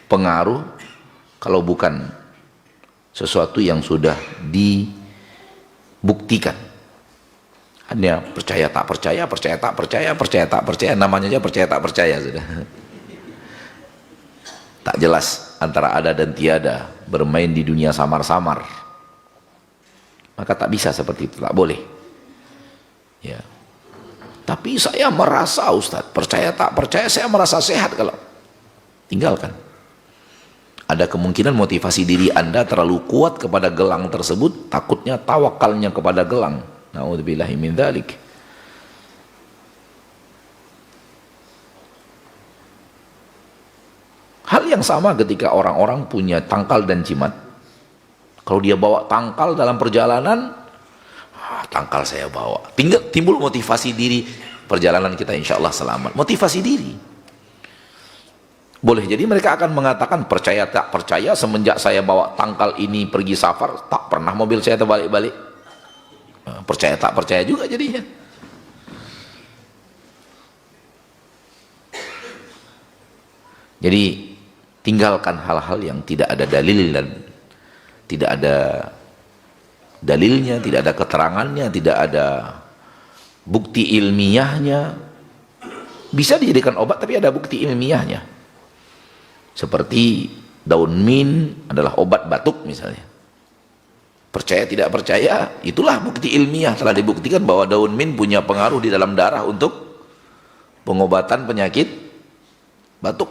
pengaruh kalau bukan sesuatu yang sudah dibuktikan. Hanya percaya tak percaya, percaya tak percaya, percaya tak percaya, namanya aja percaya tak percaya sudah. Tak jelas antara ada dan tiada, bermain di dunia samar-samar. Maka tak bisa seperti itu, tak boleh. Ya. Tapi saya merasa, Ustadz, percaya tak percaya, saya merasa sehat. Kalau tinggalkan. Ada kemungkinan motivasi diri anda terlalu kuat kepada gelang tersebut, takutnya tawakalnya kepada gelang. Na'udzubillahi min dzalik. Hal yang sama ketika orang-orang punya tangkal dan jimat. Kalau dia bawa tangkal dalam perjalanan, tangkal saya bawa, timbul motivasi diri, perjalanan kita insya Allah selamat, motivasi diri boleh jadi mereka akan mengatakan percaya tak percaya, semenjak saya bawa tangkal ini pergi safar, tak pernah mobil saya terbalik-balik. Percaya tak percaya juga jadinya. Jadi tinggalkan hal-hal yang tidak ada dalil dan tidak ada dalilnya, tidak ada keterangannya, tidak ada bukti ilmiahnya. Bisa dijadikan obat tapi ada bukti ilmiahnya. Seperti daun mint adalah obat batuk misalnya. Percaya tidak percaya, itulah bukti ilmiah, telah dibuktikan bahwa daun mint punya pengaruh di dalam darah untuk pengobatan penyakit batuk.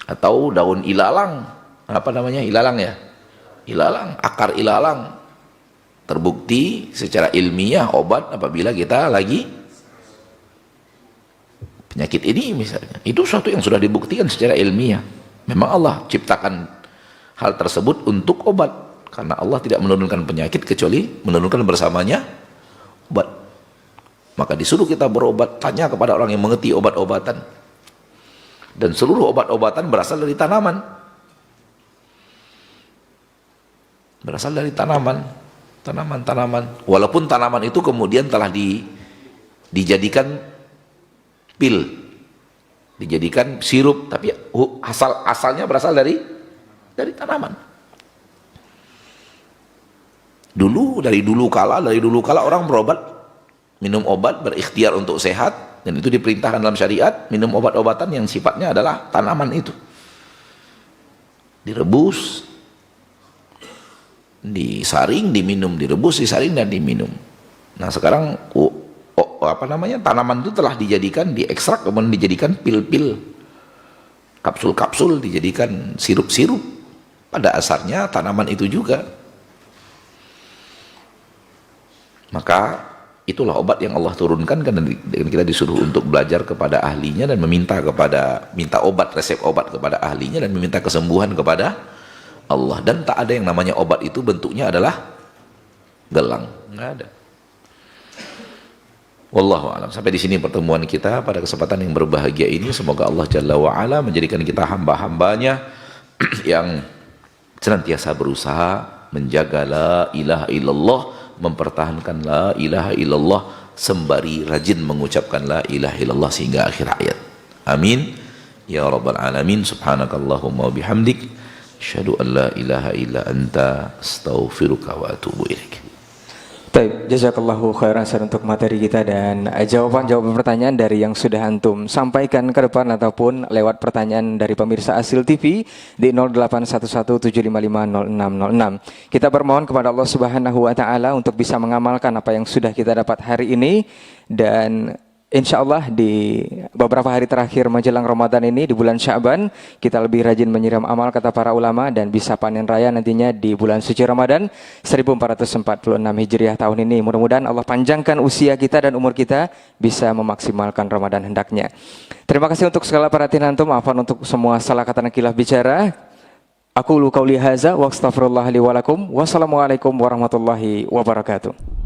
Atau daun ilalang, apa namanya, ilalang ya? Ilalang, akar ilalang terbukti secara ilmiah obat apabila kita lagi penyakit ini misalnya. Itu suatu yang sudah dibuktikan secara ilmiah. Memang Allah ciptakan hal tersebut untuk obat, karena Allah tidak menurunkan penyakit kecuali menurunkan bersamanya obat. Maka disuruh kita berobat, tanya kepada orang yang mengerti obat-obatan. Dan seluruh obat-obatan berasal dari tanaman. Berasal dari tanaman-tanaman. Walaupun tanaman itu kemudian telah dijadikan pil, dijadikan sirup, tapi asalnya berasal dari tanaman. Dari dulu kala orang berobat, minum obat, berikhtiar untuk sehat, dan itu diperintahkan dalam syariat, minum obat-obatan yang sifatnya adalah tanaman itu. Direbus, disaring, diminum, direbus, disaring dan diminum. Nah, sekarang tanaman itu telah dijadikan, diekstrak, kemudian dijadikan pil-pil, kapsul-kapsul, dijadikan sirup-sirup. Pada asalnya tanaman itu juga. Maka itulah obat yang Allah turunkan, dan kita disuruh untuk belajar kepada ahlinya dan minta obat, resep obat kepada ahlinya, dan meminta kesembuhan kepada Allah. Dan tak ada yang namanya obat itu bentuknya adalah gelang, nggak ada. Wallahu a'lam. Sampai di sini pertemuan kita pada kesempatan yang berbahagia ini. Semoga Allah Jalla wa Ala menjadikan kita hamba-hambanya yang senantiasa berusaha menjaga la ilaha illallah, mempertahankan la ilaha illallah, sembari rajin mengucapkan la ilaha illallah sehingga akhir hayat. Amin ya rabbal alamin. Subhanakallahumma wa bihamdik, asyhadu an la ilaha illa anta, astaghfiruka wa atubu ilaik. Baik, jazakallahu khairan untuk materi kita dan jawaban-jawaban pertanyaan dari yang sudah antum sampaikan ke depan ataupun lewat pertanyaan dari pemirsa Asil TV di 0811755606. Kita bermohon kepada Allah Subhanahu wa taala untuk bisa mengamalkan apa yang sudah kita dapat hari ini, dan insya Allah di beberapa hari terakhir menjelang Ramadan ini di bulan Sya'ban kita lebih rajin menyiram amal kata para ulama, dan bisa panen raya nantinya di bulan suci Ramadan 1446 Hijriah tahun ini. Mudah-mudahan Allah panjangkan usia kita dan umur kita bisa memaksimalkan Ramadan hendaknya. Terima kasih untuk segala perhatian antum. Afwan untuk semua salah kata dan khilaf bicara. Aku lu qauli hadza wa astaghfirullah li wa lakum. Wassalamualaikum warahmatullahi wabarakatuh.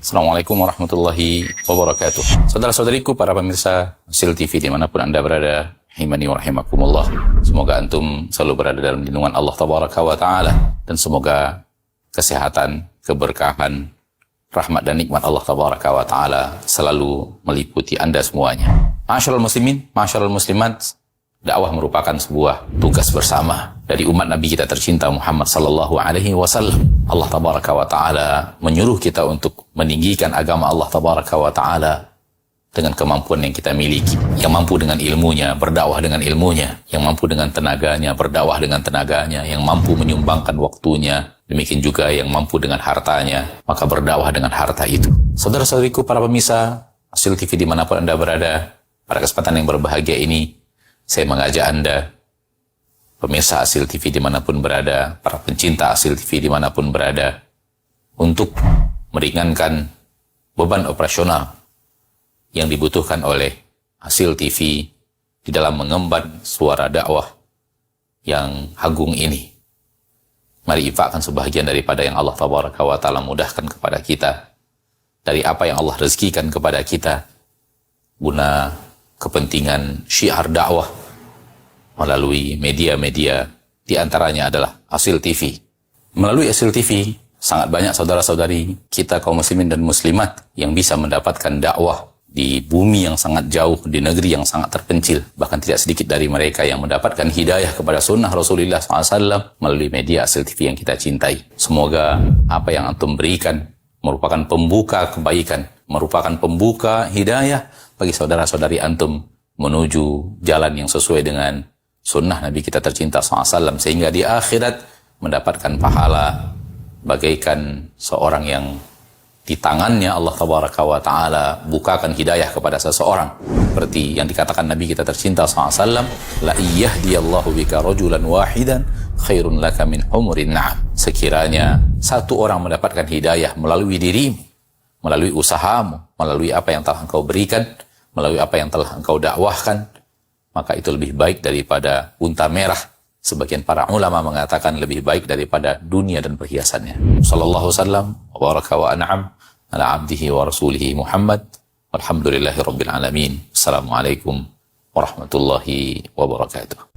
Assalamualaikum warahmatullahi wabarakatuh. Saudara-saudariku, para pemirsa Asil TV dimanapun Anda berada, rahimani wa rahimakumullah. Semoga antum selalu berada dalam lindungan Allah Tabaraka wa Ta'ala, dan semoga kesehatan, keberkahan, rahmat dan nikmat Allah Tabaraka wa Ta'ala selalu meliputi Anda semuanya. Ma'asyiral muslimin, ma'asyiral muslimat, dakwah merupakan sebuah tugas bersama dari umat Nabi kita tercinta Muhammad sallallahu alaihi wasallam. Allah Tabaraka wa Ta'ala menyuruh kita untuk meninggikan agama Allah Tabaraka wa Ta'ala dengan kemampuan yang kita miliki. Yang mampu dengan ilmunya, berdakwah dengan ilmunya. Yang mampu dengan tenaganya, berdakwah dengan tenaganya. Yang mampu menyumbangkan waktunya. Demikian juga yang mampu dengan hartanya, maka berdakwah dengan harta itu. Saudara-saudariku, para pemirsa Asil TV dimanapun Anda berada, pada kesempatan yang berbahagia ini, saya mengajak Anda, pemirsa Asil TV dimanapun berada, para pencinta Asil TV dimanapun berada, untuk meringankan beban operasional yang dibutuhkan oleh Asil TV di dalam mengemban suara dakwah yang agung ini. Mari infakkan sebahagian daripada yang Allah Tabaraka wa Ta'ala mudahkan kepada kita, dari apa yang Allah rezekikan kepada kita, guna kepentingan syiar dakwah melalui media-media, di antaranya adalah Asil TV. Melalui Asil TV, sangat banyak saudara-saudari kita kaum muslimin dan muslimat yang bisa mendapatkan dakwah di bumi yang sangat jauh, di negeri yang sangat terpencil. Bahkan tidak sedikit dari mereka yang mendapatkan hidayah kepada sunnah Rasulullah SAW melalui media Asil TV yang kita cintai. Semoga apa yang antum berikan merupakan pembuka kebaikan, merupakan pembuka hidayah bagi saudara-saudari antum menuju jalan yang sesuai dengan sunnah Nabi kita tercinta SAW, sehingga di akhirat mendapatkan pahala bagaikan seorang yang di tangannya Allah Tabaraka wa Ta'ala bukakan hidayah kepada seseorang, seperti yang dikatakan Nabi kita tercinta SAW, la iyahdiyallahu bika rajulan wahidan khairun laka min humurin na'am. Sekiranya satu orang mendapatkan hidayah melalui dirimu, melalui usahamu, melalui apa yang telah engkau berikan, melalui apa yang telah engkau dakwahkan, maka itu lebih baik daripada unta merah. Sebagian para ulama mengatakan lebih baik daripada dunia dan perhiasannya. Sallallahu wasallam wa baraka wa an'am ala abdihi wa rasulihi Muhammad. Walhamdulillahi rabbil alamin. Assalamualaikum warahmatullahi wabarakatuh.